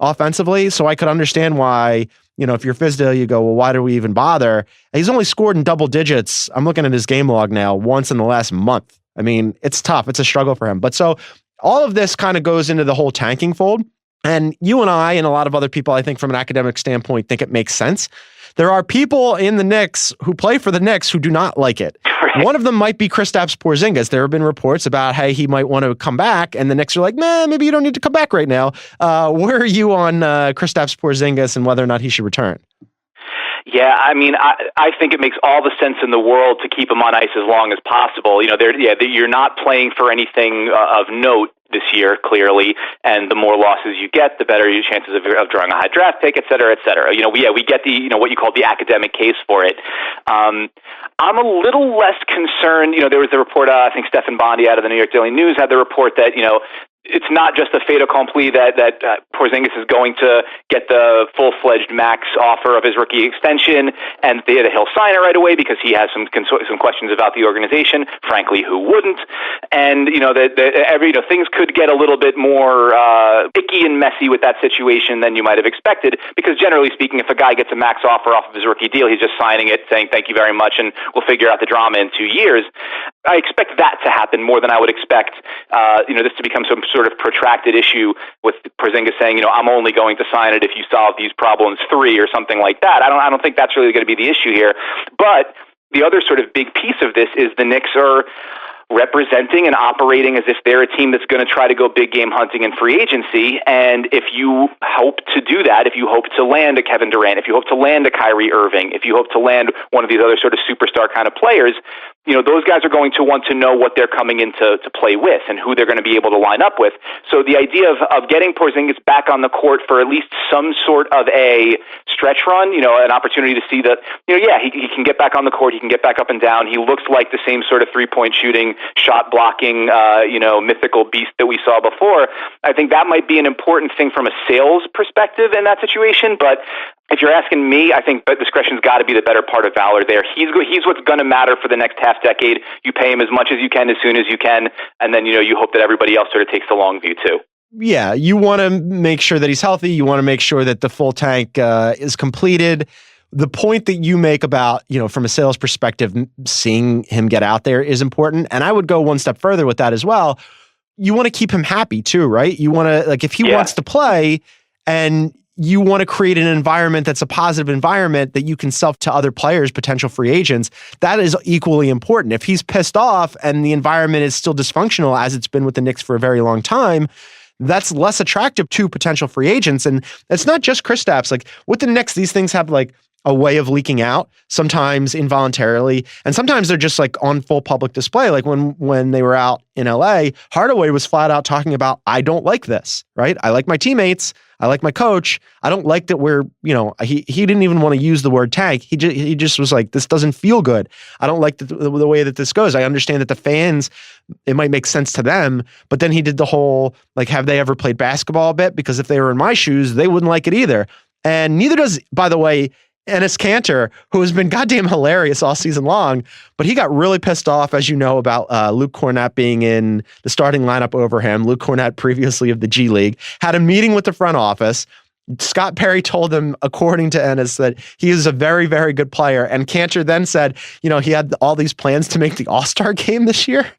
offensively, so I could understand why, if you're Fizdale, you go, well, why do we even bother? He's only scored in double digits. I'm looking at his game log now once in the last month. I mean, it's tough. It's a struggle for him. But so all of this kind of goes into the whole tanking fold. And you and I and a lot of other people, I think from an academic standpoint, think it makes sense. there are people in the Knicks who play for the Knicks who do not like it. Right. One of them might be Kristaps Porzingis. There have been reports about, hey, he might want to come back, and the Knicks are like, man, maybe you don't need to come back right now. Where are you on Kristaps Porzingis and whether or not he should return? Yeah, I mean, I think it makes all the sense in the world to keep him on ice as long as possible. You're not playing for anything of note this year, clearly, and the more losses you get, the better your chances of drawing a high draft pick, et cetera, et cetera. We get the, what you call the academic case for it. I'm a little less concerned. There was a report, I think Stefan Bondi out of the New York Daily News had the report that, it's not just a fait accompli that Porzingis is going to get the full-fledged max offer of his rookie extension, and he'll sign it right away because he has some questions about the organization. Frankly, who wouldn't? And things could get a little bit more icky and messy with that situation than you might have expected. Because generally speaking, if a guy gets a max offer off of his rookie deal, he's just signing it, saying thank you very much, and we'll figure out the drama in 2 years. I expect that to happen more than I would expect, this to become some sort of protracted issue with Porzingis saying, I'm only going to sign it if you solve these problems 3 or something like that. I don't think that's really going to be the issue here. But the other sort of big piece of this is the Knicks are representing and operating as if they're a team that's going to try to go big game hunting in free agency. And if you hope to do that, if you hope to land a Kevin Durant, if you hope to land a Kyrie Irving, if you hope to land one of these other sort of superstar kind of players, those guys are going to want to know what they're coming in to play with and who they're going to be able to line up with. So the idea of getting Porzingis back on the court for at least some sort of a stretch run, an opportunity to see that, he can get back on the court, he can get back up and down. He looks like the same sort of three-point shooting, shot blocking, mythical beast that we saw before. I think that might be an important thing from a sales perspective in that situation, but if you're asking me, I think discretion's got to be the better part of valor there. He's what's going to matter for the next half decade. You pay him as much as you can, as soon as you can, and then you hope that everybody else sort of takes the long view too. Yeah, you want to make sure that he's healthy. You want to make sure that the full tank is completed. The point that you make about, from a sales perspective, seeing him get out there is important. And I would go one step further with that as well. You want to keep him happy too, right? You want to, if he wants to play, and you want to create an environment that's a positive environment that you can sell to other players, potential free agents. That is equally important. If he's pissed off and the environment is still dysfunctional, as it's been with the Knicks for a very long time, that's less attractive to potential free agents. And it's not just Kristaps. With the Knicks, these things have a way of leaking out, sometimes involuntarily, and sometimes they're just on full public display. When they were out in LA, Hardaway was flat out talking about, I don't like this, right? I like my teammates. I like my coach. I don't like that we're, he didn't even want to use the word tank. He just was like, this doesn't feel good. I don't like the way that this goes. I understand that the fans, it might make sense to them, but then he did the whole, have they ever played basketball a bit? Because if they were in my shoes, they wouldn't like it either. And neither does, by the way, Enes Kanter, who has been goddamn hilarious all season long, but he got really pissed off, as you know, about Luke Kornet being in the starting lineup over him. Luke Kornet, previously of the G League, had a meeting with the front office. Scott Perry told him, according to Enes, that he is a very, very good player. And Kanter then said, he had all these plans to make the All-Star game this year,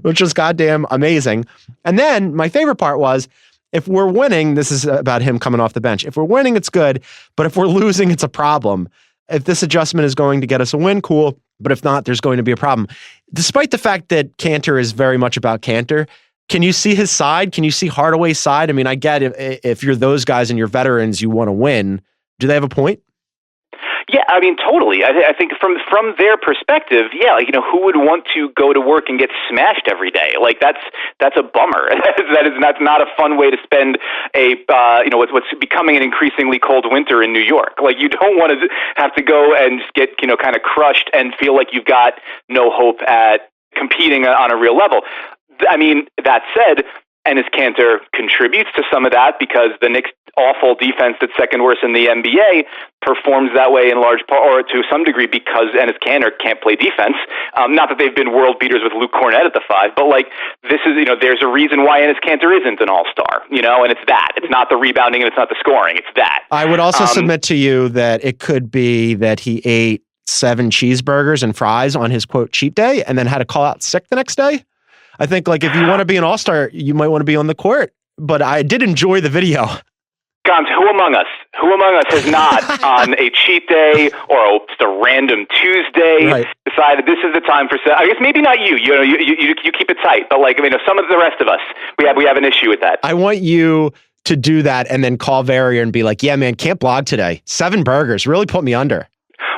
which was goddamn amazing. And then my favorite part was, if we're winning, this is about him coming off the bench. If we're winning, it's good. But if we're losing, it's a problem. If this adjustment is going to get us a win, cool. But if not, there's going to be a problem. Despite the fact that Kanter is very much about Kanter, can you see his side? Can you see Hardaway's side? I mean, I get if you're those guys and you're veterans, you want to win. Do they have a point? Yeah, I mean, totally. I think from their perspective, who would want to go to work and get smashed every day? That's a bummer. That's not a fun way to spend what's becoming an increasingly cold winter in New York. You don't want to have to go and just get kind of crushed and feel like you've got no hope at competing on a real level. I mean, that said, Enes Kanter contributes to some of that because the Knicks' awful defense that's second worst in the NBA performs that way in large part, or to some degree, because Enes Kanter can't play defense. Not that they've been world beaters with Luke Kornet at the 5, but this is, there's a reason why Enes Kanter isn't an all-star, and it's that. It's not the rebounding and it's not the scoring. It's that. I would also submit to you that it could be that he ate 7 cheeseburgers and fries on his, quote, cheat day and then had to call out sick the next day. I think if you want to be an all-star, you might want to be on the court, but I did enjoy the video. Gons, who among us has not on a cheat day or just a random Tuesday decided this is the time for? I guess maybe not you. You know, you keep it tight, but like, I mean, some of the rest of us, we have an issue with that. I want you to do that and then call Varier and be like, yeah, man, can't blog today. 7 burgers really put me under.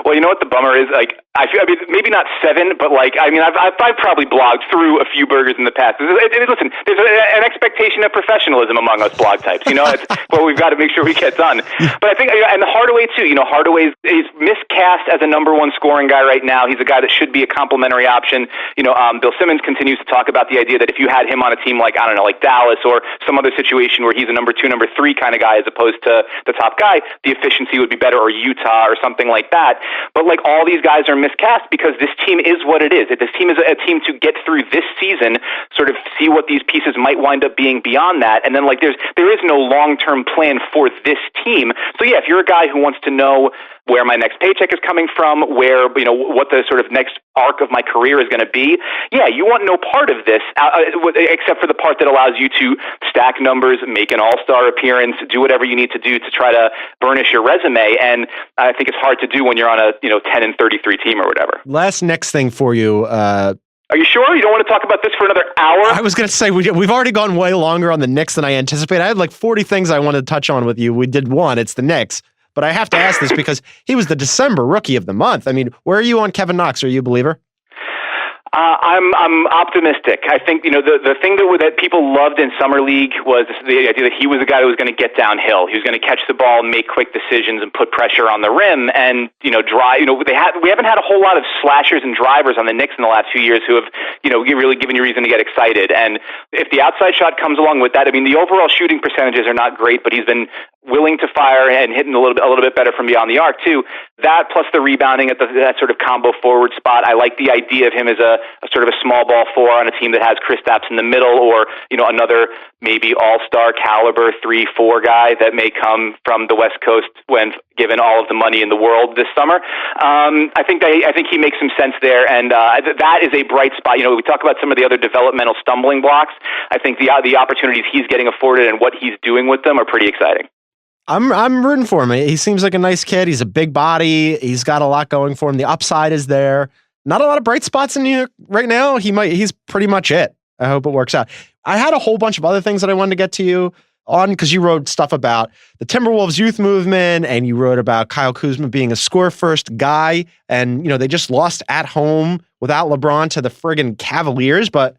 Well, you know what the bummer is? Like, I mean, maybe not 7, but like, I mean, I've probably blogged through a few burgers in the past. Listen, there's an expectation of professionalism among us blog types. You know, it's what we've got to make sure we get done. But I think, and Hardaway too. You know, Hardaway is miscast as a number 1 scoring guy right now. He's a guy that should be a complimentary option. You know, Bill Simmons continues to talk about the idea that if you had him on a team like, I don't know, like Dallas or some other situation where he's a number 2, number 3 kind of guy as opposed to the top guy, the efficiency would be better, or Utah or something like that. But like, all these guys are miscast because this team is what it is. This team is a team to get through this season, sort of see what these pieces might wind up being beyond that. And then like, there is no long-term plan for this team. So yeah, if you're a guy who wants to know where my next paycheck is coming from, where, you know, what the sort of next arc of my career is going to be, yeah, you want no part of this, except for the part that allows you to stack numbers, make an all-star appearance, do whatever you need to do to try to burnish your resume. And I think it's hard to do when you're on a 10-33 team or whatever. Last next thing for you. Are you sure? You don't want to talk about this for another hour? I was going to say, we've already gone way longer on the Knicks than I anticipated. I had like 40 things I wanted to touch on with you. We did one. It's the Knicks. But I have to ask this because he was the December Rookie of the Month. I mean, where are you on Kevin Knox? Are you a believer? I'm optimistic. I think, you know, the thing that people loved in Summer League was the idea that he was a guy who was going to get downhill. He was going to catch the ball, make quick decisions, and put pressure on the rim, and, you know, drive. You know, we haven't had a whole lot of slashers and drivers on the Knicks in the last few years who have, you know, really given you reason to get excited. And if the outside shot comes along with that, I mean, the overall shooting percentages are not great, but he's been willing to fire and hitting a little bit better from beyond the arc too. That plus the rebounding at that sort of combo forward spot. I like the idea of him as a sort of a small ball 4 on a team that has Kristaps in the middle, or, you know, another maybe all-star caliber 3-4 guy that may come from the West Coast when given all of the money in the world this summer. I think he makes some sense there, and that is a bright spot. You know, we talk about some of the other developmental stumbling blocks. I think the opportunities he's getting afforded and what he's doing with them are pretty exciting. I'm rooting for him. He seems like a nice kid. He's a big body. He's got a lot going for him. The upside is there. Not a lot of bright spots in New York right now. He's pretty much it. I hope it works out. I had a whole bunch of other things that I wanted to get to you on, because you wrote stuff about the Timberwolves youth movement, and you wrote about Kyle Kuzma being a score first guy. And, you know, they just lost at home without LeBron to the friggin' Cavaliers, but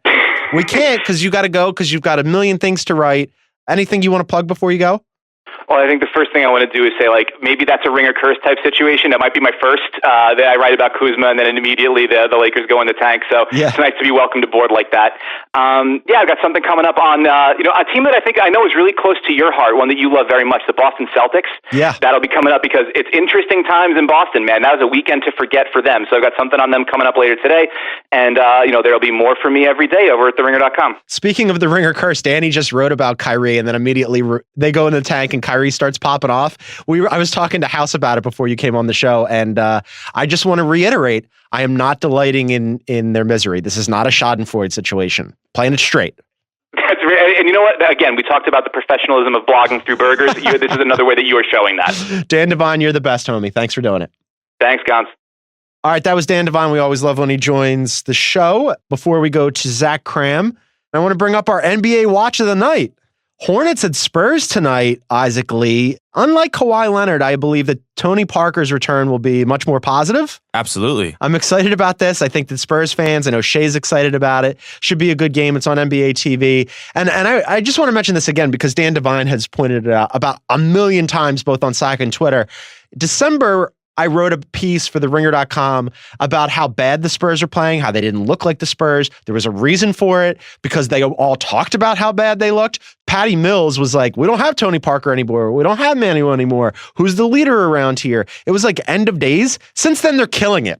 we can't because you got to go because you've got a million things to write. Anything you want to plug before you go? Well, I think the first thing I want to do is say, like, maybe that's a ring or curse type situation. That might be my first that I write about Kuzma, and then immediately the Lakers go in the tank. So yeah. It's nice to be welcomed aboard like that. Yeah, I've got something coming up on, you know, a team that I know is really close to your heart, one that you love very much, the Boston Celtics. Yeah. That'll be coming up because it's interesting times in Boston, man. That was a weekend to forget for them. So I've got something on them coming up later today. And, you know, there'll be more for me every day over at theringer.com. Speaking of the ring or curse, Danny just wrote about Kyrie, and then immediately they go in the tank and Kyrie starts popping off. I was talking to House about it before you came on the show, and I just want to reiterate, I am not delighting in their misery. This is not a Schadenfreude situation. Playing it straight. That's right. And you know what? Again, we talked about the professionalism of blogging through burgers. This is another way that you are showing that. Dan Devine, you're the best, homie. Thanks for doing it. Thanks, Gons. All right, that was Dan Devine. We always love when he joins the show. Before we go to Zach Kram, I want to bring up our NBA watch of the night. Hornets at Spurs tonight, Isaac Lee. Unlike Kawhi Leonard, I believe that Tony Parker's return will be much more positive. Absolutely. I'm excited about this. I think that Spurs fans, I know Shay's excited about it. Should be a good game. It's on NBA TV. And I just want to mention this again because Dan Devine has pointed it out about a million times, both on Slack and Twitter. December, I wrote a piece for theringer.com about how bad the Spurs are playing, how they didn't look like the Spurs. There was a reason for it because they all talked about how bad they looked. Patty Mills was like, we don't have Tony Parker anymore. We don't have Manu anymore. Who's the leader around here? It was like end of days. Since then, they're killing it.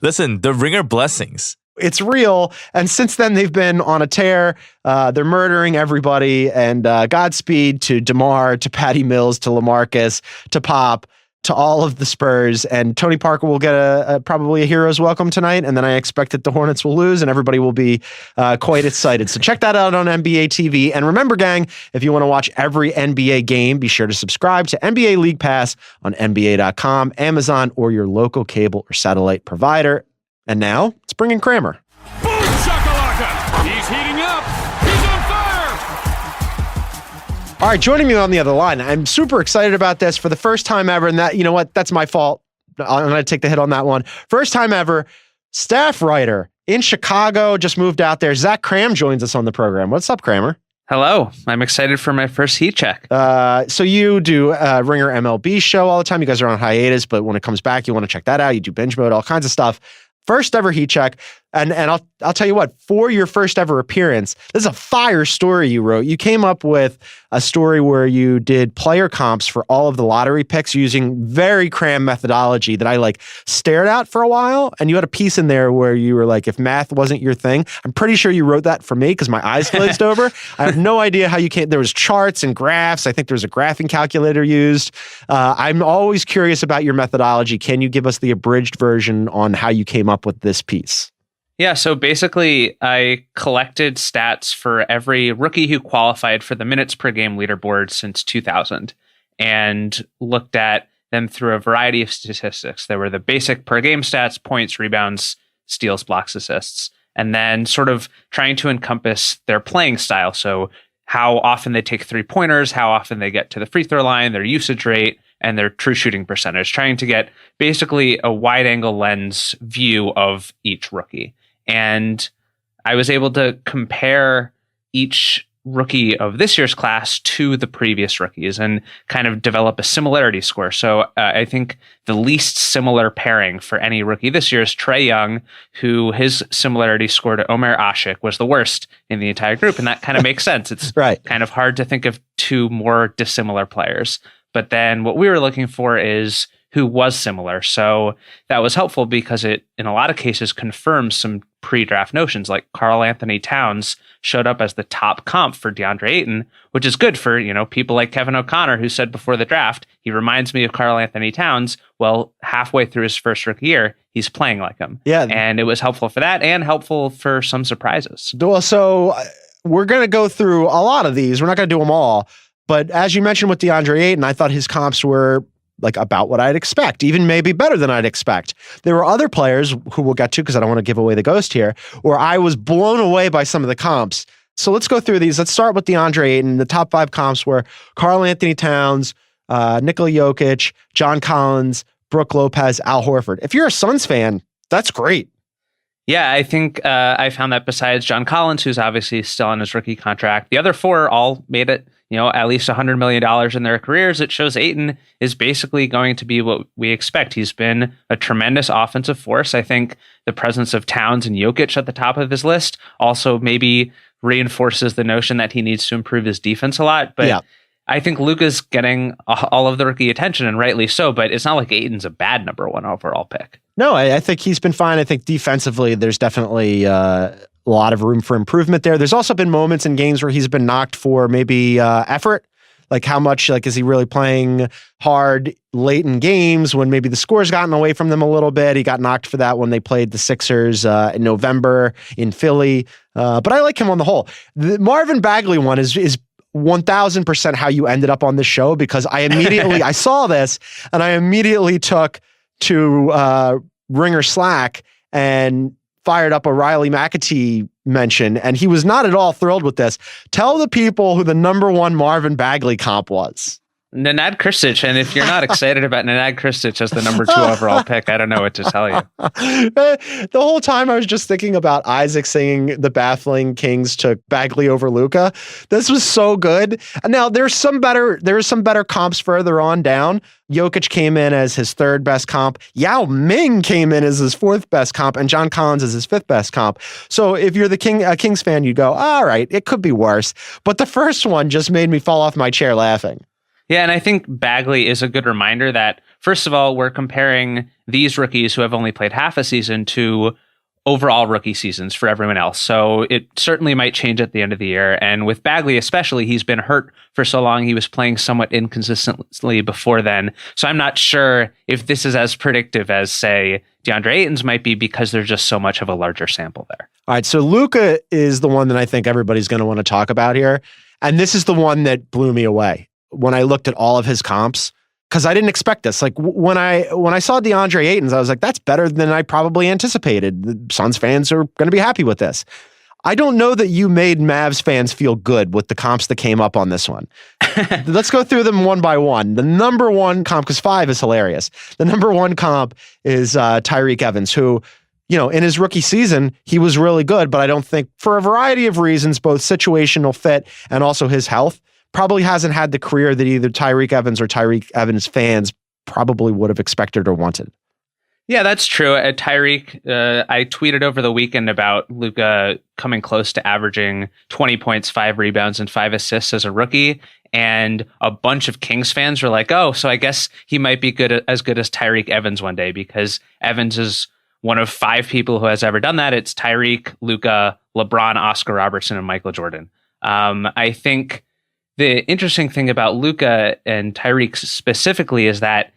Listen, the Ringer blessings. It's real. And since then, they've been on a tear. They're murdering everybody. And Godspeed to DeMar, to Patty Mills, to LaMarcus, to Pop, to all of the Spurs, and Tony Parker will get probably a hero's welcome tonight, and then I expect that the Hornets will lose, and everybody will be quite excited. So check that out on NBA TV. And remember, gang, if you want to watch every NBA game, be sure to subscribe to NBA League Pass on NBA.com, Amazon, or your local cable or satellite provider. And now, let's bring in Kramer. Boom shakalaka! He's heating up! He's on fire! All right, joining me on the other line, I'm super excited about this for the first time ever, and that, you know what, that's my fault. I'm going to take the hit on that one. First time ever, staff writer in Chicago, just moved out there. Zach Kram joins us on the program. What's up, Kramer? Hello. I'm excited for my first heat check. So you do a Ringer MLB show all the time. You guys are on hiatus, but when it comes back, you want to check that out. You do binge mode, all kinds of stuff. First ever heat check. And I'll tell you what, for your first ever appearance, this is a fire story you wrote. You came up with a story where you did player comps for all of the lottery picks using very Kram methodology that I stared at for a while. And you had a piece in there where you were like, if math wasn't your thing, I'm pretty sure you wrote that for me because my eyes glazed over. I have no idea how you came. There was charts and graphs. I think there was a graphing calculator used. I'm always curious about your methodology. Can you give us the abridged version on how you came up with this piece? Yeah, so basically, I collected stats for every rookie who qualified for the minutes per game leaderboard since 2000 and looked at them through a variety of statistics. There were the basic per game stats, points, rebounds, steals, blocks, assists, and then sort of trying to encompass their playing style. So how often they take three-pointers, how often they get to the free throw line, their usage rate, and their true shooting percentage, trying to get basically a wide-angle lens view of each rookie. And I was able to compare each rookie of this year's class to the previous rookies and kind of develop a similarity score. So I think the least similar pairing for any rookie this year is Trae Young, who his similarity score to Omer Asik was the worst in the entire group. And that kind of makes sense. It's right. Kind of hard to think of two more dissimilar players. But then what we were looking for is who was similar. So that was helpful because it, in a lot of cases, confirms some pre-draft notions. Like Karl Anthony Towns showed up as the top comp for DeAndre Ayton, which is good for, people like Kevin O'Connor, who said before the draft, he reminds me of Karl Anthony Towns. Well, halfway through his first rookie year, he's playing like him. Yeah. And it was helpful for that and helpful for some surprises. Well, so we're going to go through a lot of these. We're not going to do them all. But as you mentioned with DeAndre Ayton, I thought his comps were about what I'd expect, even maybe better than I'd expect. There were other players who we'll get to because I don't want to give away the ghost here, where I was blown away by some of the comps. So let's go through these. Let's start with DeAndre Ayton. The top 5 comps were Karl Anthony Towns, Nikola Jokic, John Collins, Brook Lopez, Al Horford. If you're a Suns fan, that's great. Yeah, I think I found that besides John Collins, who's obviously still on his rookie contract, the other 4 all made it, at least $100 million in their careers. It shows Ayton is basically going to be what we expect. He's been a tremendous offensive force. I think the presence of Towns and Jokic at the top of his list also maybe reinforces the notion that he needs to improve his defense a lot. But yeah. I think Luka's getting all of the rookie attention, and rightly so, but it's not like Ayton's a bad number 1 overall pick. No, I think he's been fine. I think defensively, there's definitely a lot of room for improvement there. There's also been moments in games where he's been knocked for maybe effort. Like how much, is he really playing hard late in games when maybe the score's gotten away from them a little bit? He got knocked for that when they played the Sixers in November in Philly. But I like him on the whole. The Marvin Bagley one is 1000% how you ended up on this show, because I immediately, I saw this and I immediately took to Ringer Slack and fired up a Riley McAtee mention, and he was not at all thrilled with this. Tell the people who the number 1 Marvin Bagley comp was. Nenad Krstić, and if you're not excited about Nenad Krstić as the number 2 overall pick, I don't know what to tell you. The whole time I was just thinking about Isaac singing "The Baffling Kings took Bagley over Luka." This was so good. And now there's some better comps further on down. Jokic came in as his 3rd best comp. Yao Ming came in as his 4th best comp, and John Collins as his 5th best comp. So if you're the Kings fan, you go, all right, it could be worse. But the first one just made me fall off my chair laughing. Yeah, and I think Bagley is a good reminder that, first of all, we're comparing these rookies who have only played half a season to overall rookie seasons for everyone else. So it certainly might change at the end of the year. And with Bagley especially, he's been hurt for so long. He was playing somewhat inconsistently before then. So I'm not sure if this is as predictive as, say, DeAndre Ayton's might be, because there's just so much of a larger sample there. All right, so Luka is the one that I think everybody's going to want to talk about here. And this is the one that blew me away when I looked at all of his comps, because I didn't expect this. Like when I saw DeAndre Ayton's, I was like, that's better than I probably anticipated. The Suns fans are going to be happy with this. I don't know that you made Mavs fans feel good with the comps that came up on this one. Let's go through them one by one. The number one comp, because 5 is hilarious. The number one comp is Tyreke Evans, who, in his rookie season, he was really good, but I don't think, for a variety of reasons, both situational fit and also his health, probably hasn't had the career that either Tyreke Evans or Tyreke Evans fans probably would have expected or wanted. Yeah, that's true. Tyreke, I tweeted over the weekend about Luka coming close to averaging 20 points, 5 rebounds, and 5 assists as a rookie. And a bunch of Kings fans were like, oh, so I guess he might be good as Tyreke Evans one day, because Evans is one of 5 people who has ever done that. It's Tyreke, Luka, LeBron, Oscar Robertson, and Michael Jordan. I think the interesting thing about Luka and Tyreke specifically is that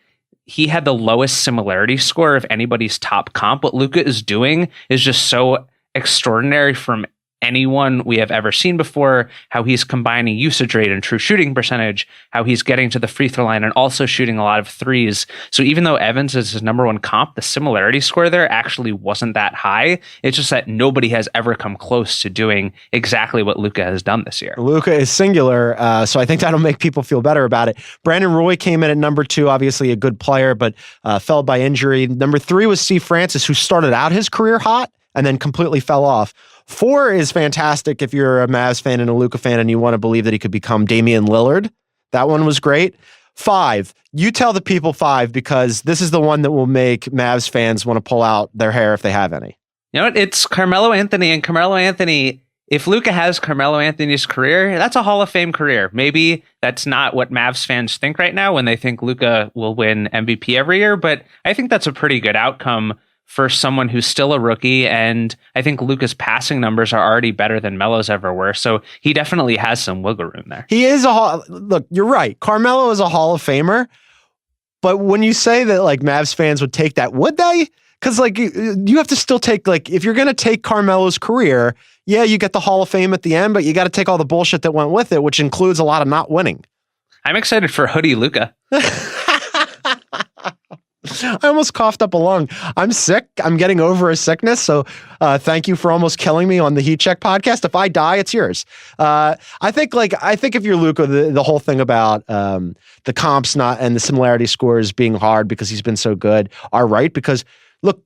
he had the lowest similarity score of anybody's top comp. What Luka is doing is just so extraordinary from anyone we have ever seen before. How he's combining usage rate and true shooting percentage, how he's getting to the free throw line and also shooting a lot of threes. So even though Evans is his number one comp, the similarity score there actually wasn't that high. It's just that nobody has ever come close to doing exactly what Luka has done this year. Luka is singular, so I think that'll make people feel better about it. Brandon Roy came in at number 2, obviously a good player, but fell by injury. Number 3 was Steve Francis, who started out his career hot and then completely fell off. 4 is fantastic if you're a Mavs fan and a Luka fan and you want to believe that he could become Damian Lillard. That one was great. 5, you tell the people 5, because this is the one that will make Mavs fans want to pull out their hair if they have any. You know what? It's Carmelo Anthony, and Carmelo Anthony, if Luka has Carmelo Anthony's career, that's a Hall of Fame career. Maybe that's not what Mavs fans think right now when they think Luka will win MVP every year, but I think that's a pretty good outcome for someone who's still a rookie, and I think Luka's passing numbers are already better than Melo's ever were, so he definitely has some wiggle room there. He is look, you're right. Carmelo is a Hall of Famer, but when you say that, like, Mavs fans would take that, would they? Because, like, you have to still take, like, if you're going to take Carmelo's career, yeah, you get the Hall of Fame at the end, but you got to take all the bullshit that went with it, which includes a lot of not winning. I'm excited for Hoodie Luka. I almost coughed up a lung. I'm sick. I'm getting over a sickness. So thank you for almost killing me on the Heat Check podcast. If I die, it's yours. I think if you're Luka, the whole thing about the comps and the similarity scores being hard because he's been so good are right. Because look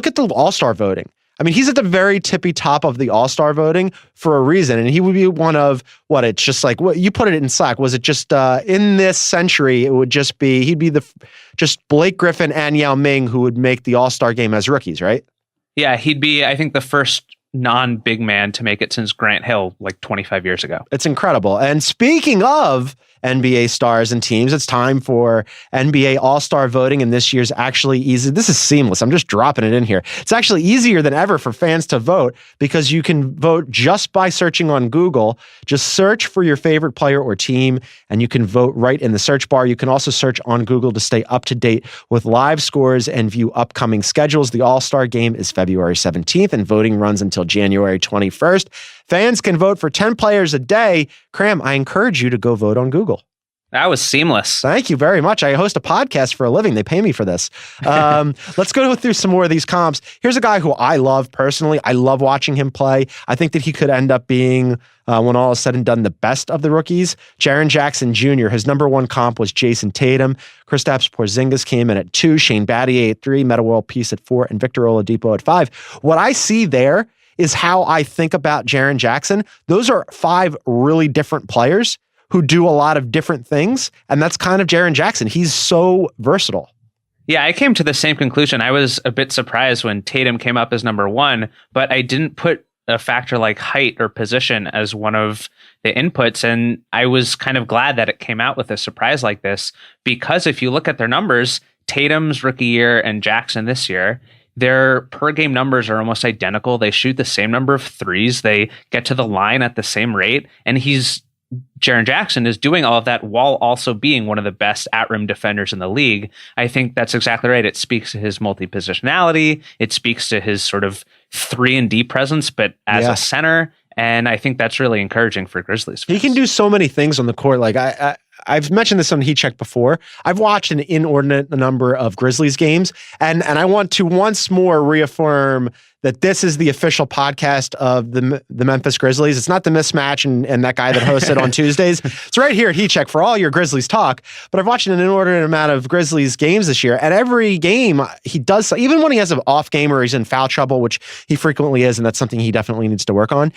at the All-Star voting. I mean, he's at the very tippy top of the All-Star voting for a reason. And he would be one of it's just like, what you put it in Slack. Was it just in this century, it would just be, he'd be just Blake Griffin and Yao Ming who would make the All-Star game as rookies, right? Yeah, he'd be, I think, the first non-big man to make it since Grant Hill like 25 years ago. It's incredible. And speaking of NBA stars and teams, it's time for NBA All-Star voting, and this year's actually easy. This is seamless. I'm just dropping it in here. It's actually easier than ever for fans to vote because you can vote just by searching on Google. Just search for your favorite player or team, and you can vote right in the search bar. You can also search on Google to stay up to date with live scores and view upcoming schedules. The All-Star game is February 17th, and voting runs until January 21st. Fans can vote for 10 players a day. Kram, I encourage you to go vote on Google. That was seamless. Thank you very much. I host a podcast for a living. They pay me for this. Let's go through some more of these comps. Here's a guy who I love personally. I love watching him play. I think that he could end up being, when all is said and done, the best of the rookies. Jaren Jackson Jr., his number 1 comp was Jason Tatum. Kristaps Porzingis came in at 2, Shane Battier at 3, Metta World Peace at 4, and Victor Oladipo at 5. What I see there is how I think about Jaren Jackson. Those are 5 really different players who do a lot of different things, and that's kind of Jaren Jackson. He's so versatile. Yeah, I came to the same conclusion. I was a bit surprised when Tatum came up as number 1, but I didn't put a factor like height or position as one of the inputs, and I was kind of glad that it came out with a surprise like this, because if you look at their numbers, Tatum's rookie year and Jackson this year, their per game numbers are almost identical. They shoot the same number of threes. They get to the line at the same rate. And Jaren Jackson is doing all of that while also being one of the best at-rim defenders in the league. I think that's exactly right. It speaks to his multi-positionality. It speaks to his sort of 3-and-D presence, but as a center. And I think that's really encouraging for Grizzlies fans. He can do so many things on the court. Like I've mentioned this on Heat Check before. I've watched an inordinate number of Grizzlies games, and I want to once more reaffirm that this is the official podcast of the Memphis Grizzlies. It's not the mismatch and that guy that hosted on Tuesdays. It's right here at Heat Check for all your Grizzlies talk. But I've watched an inordinate amount of Grizzlies games this year, and every game he does, even when he has an off game or he's in foul trouble, which he frequently is, and that's something he definitely needs to work on.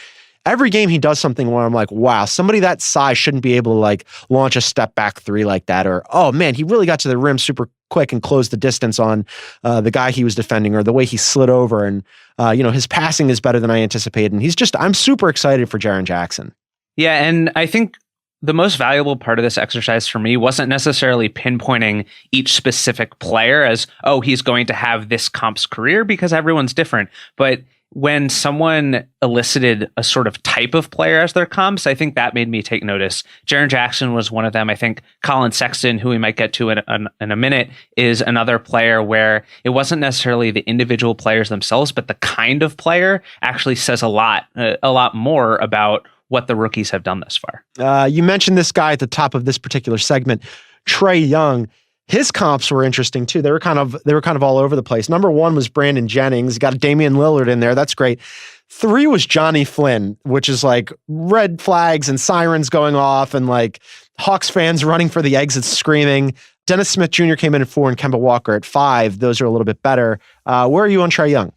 Every game he does something where I'm like, wow, somebody that size shouldn't be able to like launch a step back three like that. Or, oh man, he really got to the rim super quick and closed the distance on the guy he was defending, or the way he slid over. And, his passing is better than I anticipated. And I'm super excited for Jaren Jackson. Yeah. And I think the most valuable part of this exercise for me wasn't necessarily pinpointing each specific player as, oh, he's going to have this comp's career, because everyone's different. But when someone elicited a sort of type of player as their comps, I think that made me take notice. Jaren Jackson was one of them. I think Collin Sexton, who we might get to in a minute, is another player where it wasn't necessarily the individual players themselves, but the kind of player actually says a lot more about what the rookies have done thus far. You mentioned this guy at the top of this particular segment, Trae Young. His comps were interesting too. They were kind of all over the place. Number 1 was Brandon Jennings. Got Damian Lillard in there. That's great. 3 was Johnny Flynn, which is like red flags and sirens going off and like Hawks fans running for the exits screaming. Dennis Smith Jr. came in at 4 and Kemba Walker at 5. Those are a little bit better. Where are you on Trae Young?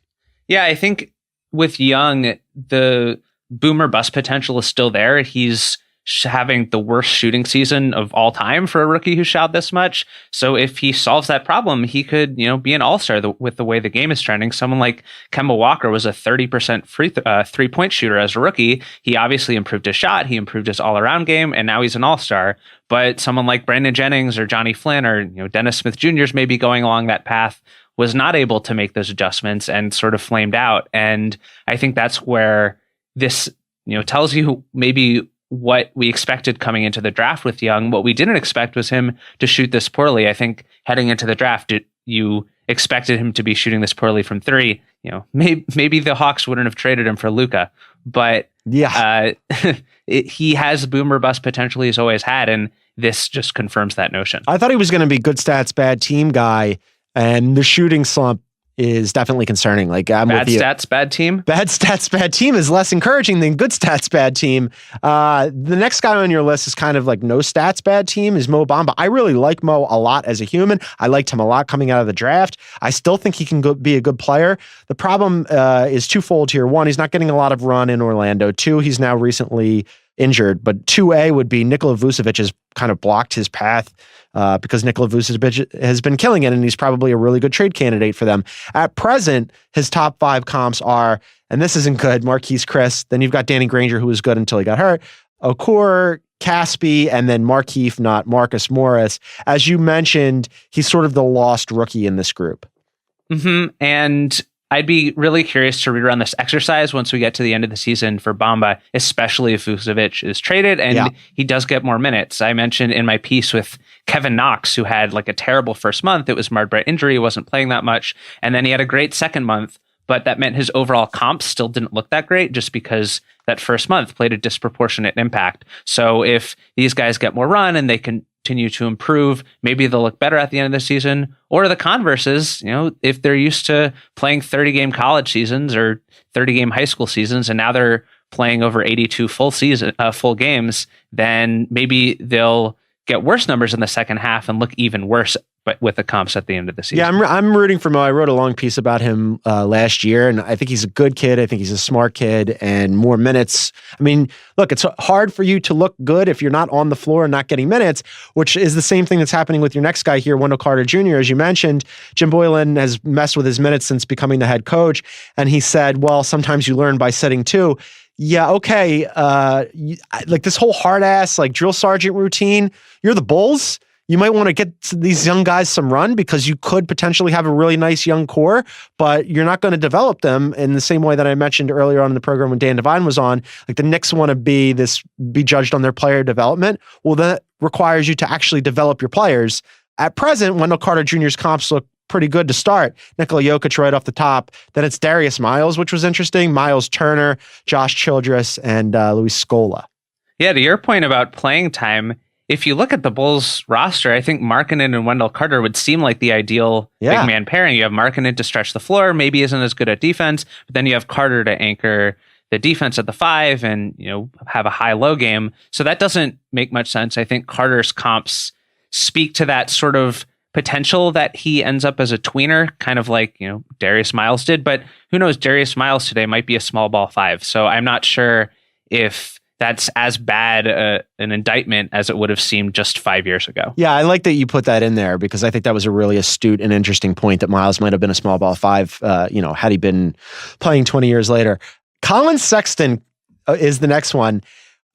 Yeah, I think with Young, the boomer bust potential is still there. He's having the worst shooting season of all time for a rookie who shot this much. So if he solves that problem, he could, be an all-star with the way the game is trending. Someone like Kemba Walker was a 30% three-point shooter as a rookie. He obviously improved his shot. He improved his all-around game, and now he's an all-star. But someone like Brandon Jennings or Johnny Flynn or Dennis Smith Jr. is maybe going along that path, was not able to make those adjustments and sort of flamed out. And I think that's where this tells you maybe what we expected coming into the draft with Young. What we didn't expect was him to shoot this poorly. I think heading into the draft, you expected him to be shooting this poorly from 3. Maybe the Hawks wouldn't have traded him for Luka, but yeah, he has boomer bust potential he's always had, and this just confirms that notion. I thought he was going to be good stats, bad team guy, and the shooting slump is definitely concerning. Like, I'm bad with you. Stats, bad team. Bad stats, bad team is less encouraging than good stats, bad team. The next guy on your list is kind of like no stats, bad team, is Mo Bamba. I really like Mo a lot as a human. I liked him a lot coming out of the draft. I still think he can be a good player. The problem is twofold here. 1, he's not getting a lot of run in Orlando. 2, he's now recently injured. But 2A would be Nikola Vucevic has kind of blocked his path because Nikola Vucevic has been killing it, and he's probably a really good trade candidate for them. At present, his top 5 comps are, and this isn't good, Marquise Chris. Then you've got Danny Granger, who was good until he got hurt. Okur, Caspi, and then Markieff, not Marcus Morris. As you mentioned, he's sort of the lost rookie in this group. Mm-hmm. And I'd be really curious to rerun this exercise once we get to the end of the season for Bamba, especially if Vucevic is traded and he does get more minutes. I mentioned in my piece with Kevin Knox, who had like a terrible first month. It was marred by injury. He wasn't playing that much. And then he had a great second month, but that meant his overall comps still didn't look that great just because that first month played a disproportionate impact. So if these guys get more run and they continue to improve, maybe they'll look better at the end of the season. Or the converse is, if they're used to playing 30-game college seasons or 30-game high school seasons, and now they're playing over 82 full games, then maybe they'll get worse numbers in the second half and look even worse, but with the comps at the end of the season. Yeah, I'm rooting for Mo. I wrote a long piece about him last year, and I think he's a good kid. I think he's a smart kid, and more minutes. I mean, look, it's hard for you to look good if you're not on the floor and not getting minutes, which is the same thing that's happening with your next guy here, Wendell Carter Jr. As you mentioned, Jim Boylan has messed with his minutes since becoming the head coach, and he said, well, sometimes you learn by sitting too. Yeah, okay. Like this whole hard ass like drill sergeant routine, you're the Bulls. you might want to get these young guys some run because you could potentially have a really nice young core, but you're not going to develop them in the same way that I mentioned earlier on in the program when Dan Devine was on. Like the Knicks want to be judged on their player development. Well, that requires you to actually develop your players. At present, Wendell Carter Jr.'s comps look pretty good to start. Nikola Jokic right off the top. Then it's Darius Miles, which was interesting. Miles Turner, Josh Childress, and Luis Scola. Yeah, to your point about playing time, if you look at the Bulls roster, I think Markkanen and Wendell Carter would seem like the ideal big man pairing. You have Markkanen to stretch the floor, maybe isn't as good at defense, but then you have Carter to anchor the defense at the 5 and, have a high-low game. So that doesn't make much sense. I think Carter's comps speak to that sort of potential that he ends up as a tweener, kind of like, Darius Miles did. But who knows, Darius Miles today might be a small ball 5. So I'm not sure if that's as bad an indictment as it would have seemed just 5 years ago. Yeah, I like that you put that in there because I think that was a really astute and interesting point that Miles might have been a small ball 5, had he been playing 20 years later. Collin Sexton is the next one.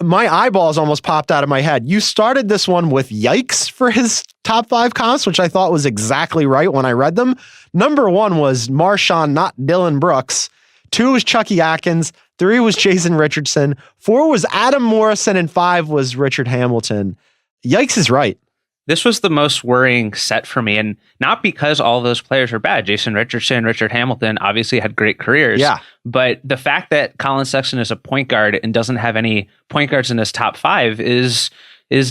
My eyeballs almost popped out of my head. You started this one with yikes for his top 5 comps, which I thought was exactly right when I read them. Number 1 was Marshawn, not Dylan Brooks. 2 was Chucky Atkins. 3 was Jason Richardson. 4 was Adam Morrison. And 5 was Richard Hamilton. Yikes is right. This was the most worrying set for me, and not because all those players are bad. Jason Richardson, Richard Hamilton obviously had great careers. Yeah. But the fact that Collin Sexton is a point guard and doesn't have any point guards in his top 5 is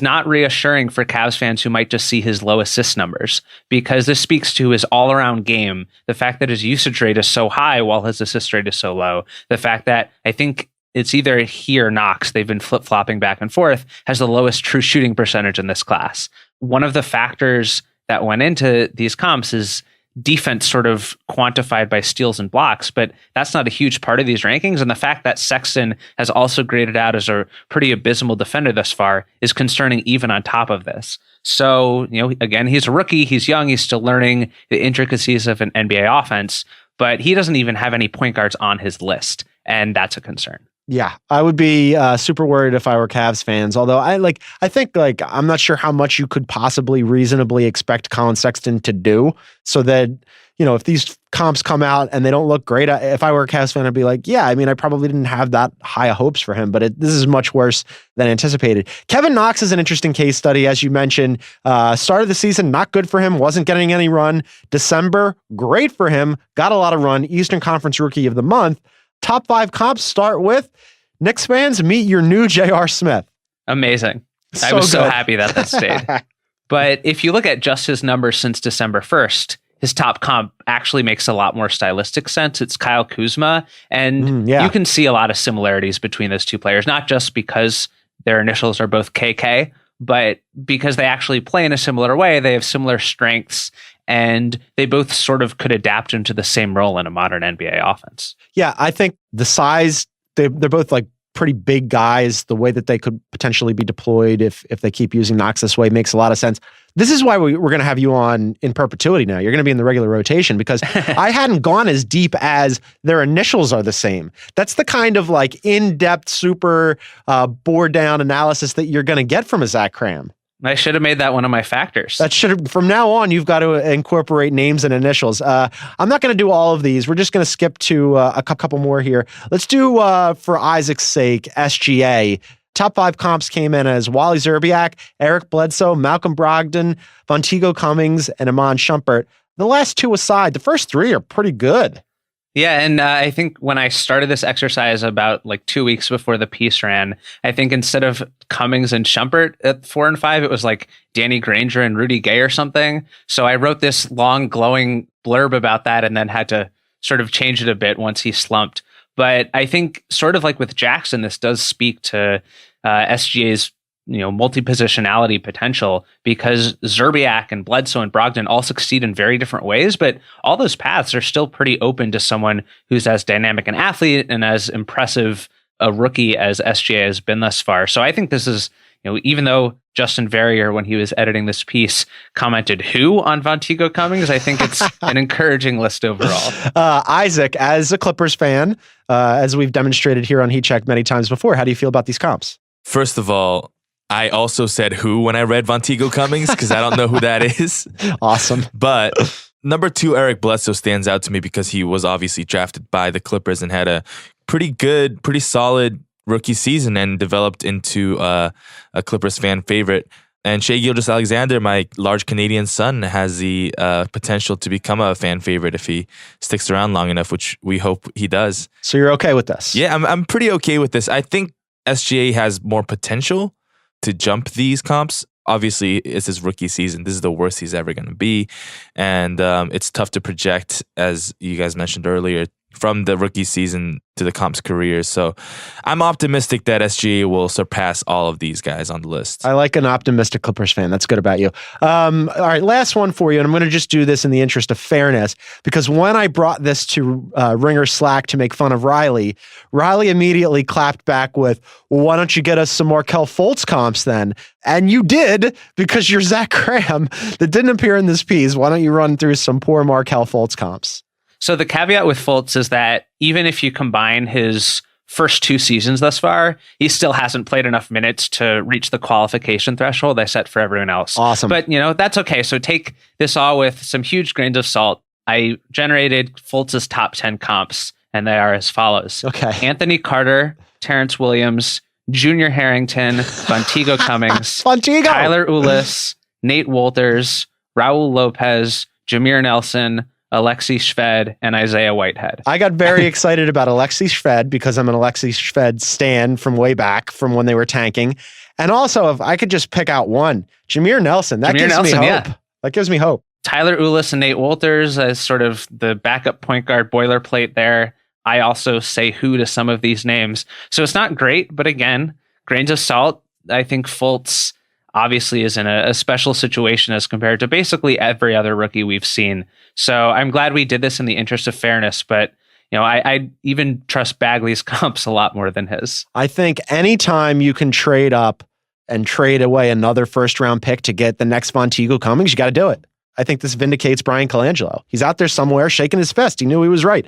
not reassuring for Cavs fans who might just see his low assist numbers, because this speaks to his all-around game. The fact that his usage rate is so high while his assist rate is so low. The fact that I think it's either he or Knox, they've been flip-flopping back and forth, has the lowest true shooting percentage in this class. One of the factors that went into these comps is defense sort of quantified by steals and blocks, but that's not a huge part of these rankings. And the fact that Sexton has also graded out as a pretty abysmal defender thus far is concerning even on top of this. So, again, he's a rookie, he's young, he's still learning the intricacies of an NBA offense, but he doesn't even have any point guards on his list. And that's a concern. Yeah, I would be super worried if I were Cavs fans. Although I think I'm not sure how much you could possibly reasonably expect Collin Sexton to do. So that, if these comps come out and they don't look great, if I were a Cavs fan, I'd be like, yeah, I probably didn't have that high hopes for him, but this is much worse than anticipated. Kevin Knox is an interesting case study, as you mentioned. Started the season, not good for him, wasn't getting any run. December, great for him, got a lot of run. Eastern Conference Rookie of the Month. Top 5 comps start with Knicks fans, meet your new J.R. Smith. Amazing. I was so happy that stayed. But if you look at just his numbers since December 1st, his top comp actually makes a lot more stylistic sense. It's Kyle Kuzma. And you can see a lot of similarities between those two players, not just because their initials are both KK, but because they actually play in a similar way. They have similar strengths, and they both sort of could adapt into the same role in a modern NBA offense. Yeah, I think the size, they're both like pretty big guys. The way that they could potentially be deployed if they keep using Knox this way makes a lot of sense. This is why we're going to have you on in perpetuity now. You're going to be in the regular rotation because I hadn't gone as deep as their initials are the same. That's the kind of in-depth, super bore down analysis that you're going to get from a Zach Kram. I should have made that one of my factors. From now on, you've got to incorporate names and initials. I'm not going to do all of these. We're just going to skip to a couple more here. Let's do, for Isaac's sake, SGA. Top 5 comps came in as Wally Szczerbiak, Eric Bledsoe, Malcolm Brogdon, Vonteego Cummings, and Iman Shumpert. The last 2 aside, the first 3 are pretty good. Yeah, and I think when I started this exercise about 2 weeks before the piece ran, I think instead of Cummings and Shumpert at 4 and 5, it was Danny Granger and Rudy Gay or something. So I wrote this long, glowing blurb about that and then had to sort of change it a bit once he slumped. But I think sort of like with Jackson, this does speak to SGA's multi-positionality potential, because Szczerbiak and Bledsoe and Brogdon all succeed in very different ways, but all those paths are still pretty open to someone who's as dynamic an athlete and as impressive a rookie as SGA has been thus far. So I think this is, even though Justin Verrier, when he was editing this piece, commented who on Vonteego Cummings, I think it's an encouraging list overall. Isaac, as a Clippers fan, as we've demonstrated here on Heat Check many times before, how do you feel about these comps? First of all, I also said who when I read Vonteego Cummings because I don't know who that is. Awesome. But number 2, Eric Bledsoe stands out to me because he was obviously drafted by the Clippers and had a pretty good, pretty solid rookie season and developed into a Clippers fan favorite. And Shai Gilgeous-Alexander, my large Canadian son, has the potential to become a fan favorite if he sticks around long enough, which we hope he does. So you're okay with this? Yeah, I'm pretty okay with this. I think SGA has more potential to jump these comps. Obviously, it's his rookie season. This is the worst he's ever going to be. And it's tough to project, as you guys mentioned earlier, from the rookie season to the comp's career. So I'm optimistic that SGA will surpass all of these guys on the list. I like an optimistic Clippers fan. That's good about you. All right, last one for you. And I'm going to just do this in the interest of fairness, because when I brought this to Ringer Slack to make fun of Riley immediately clapped back with, well, why don't you get us some Markelle Fultz comps then? And you did, because you're Zach Kram that didn't appear in this piece. Why don't you run through some poor Markelle Fultz comps? So the caveat with Fultz is that even if you combine his first 2 seasons thus far, he still hasn't played enough minutes to reach the qualification threshold I set for everyone else. Awesome. But, that's okay. So take this all with some huge grains of salt. I generated Fultz's top 10 comps, and they are as follows. Okay. Anthony Carter, Terrence Williams, Junior Harrington, Vonteego Cummings, Tyler Ulis, Nate Wolters, Raul Lopez, Jameer Nelson, Alexei Shved, and Isaiah Whitehead. I got very excited about Alexei Shved because I'm an Alexei Shved stan from way back, from when they were tanking. And also, if I could just pick out one, Jameer Nelson, gives me hope. Yeah. That gives me hope. Tyler Ulis and Nate Wolters as sort of the backup point guard boilerplate there. I also say who to some of these names. So it's not great, but again, grains of salt. I think Fultz obviously is in a special situation as compared to basically every other rookie we've seen. So I'm glad we did this in the interest of fairness, but I even trust Bagley's comps a lot more than his. I think anytime you can trade up and trade away another first round pick to get the next Vonteego Cummings, you got to do it. I think this vindicates Brian Colangelo. He's out there somewhere shaking his fist. He knew he was right.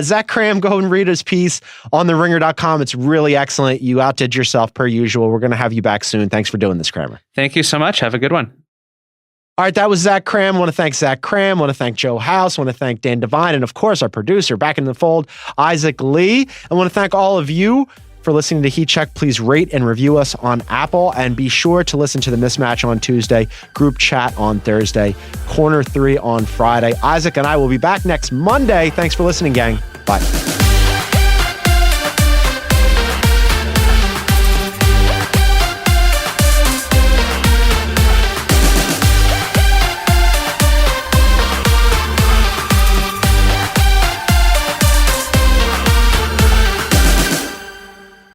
Zach Kram, go and read his piece on theringer.com. It's really excellent. You outdid yourself per usual. We're going to have you back soon. Thanks for doing this, Kramer. Thank you so much. Have a good one. All right, that was Zach Kram. I want to thank Zach Kram. I want to thank Joe House. I want to thank Dan Devine. And of course, our producer back in the fold, Isaac Lee. I want to thank all of you for listening to Heat Check. Please rate and review us on Apple, and be sure to listen to The Mismatch on Tuesday, Group Chat on Thursday, Corner 3 on Friday. Isaac and I will be back next Monday. Thanks for listening, gang. Bye.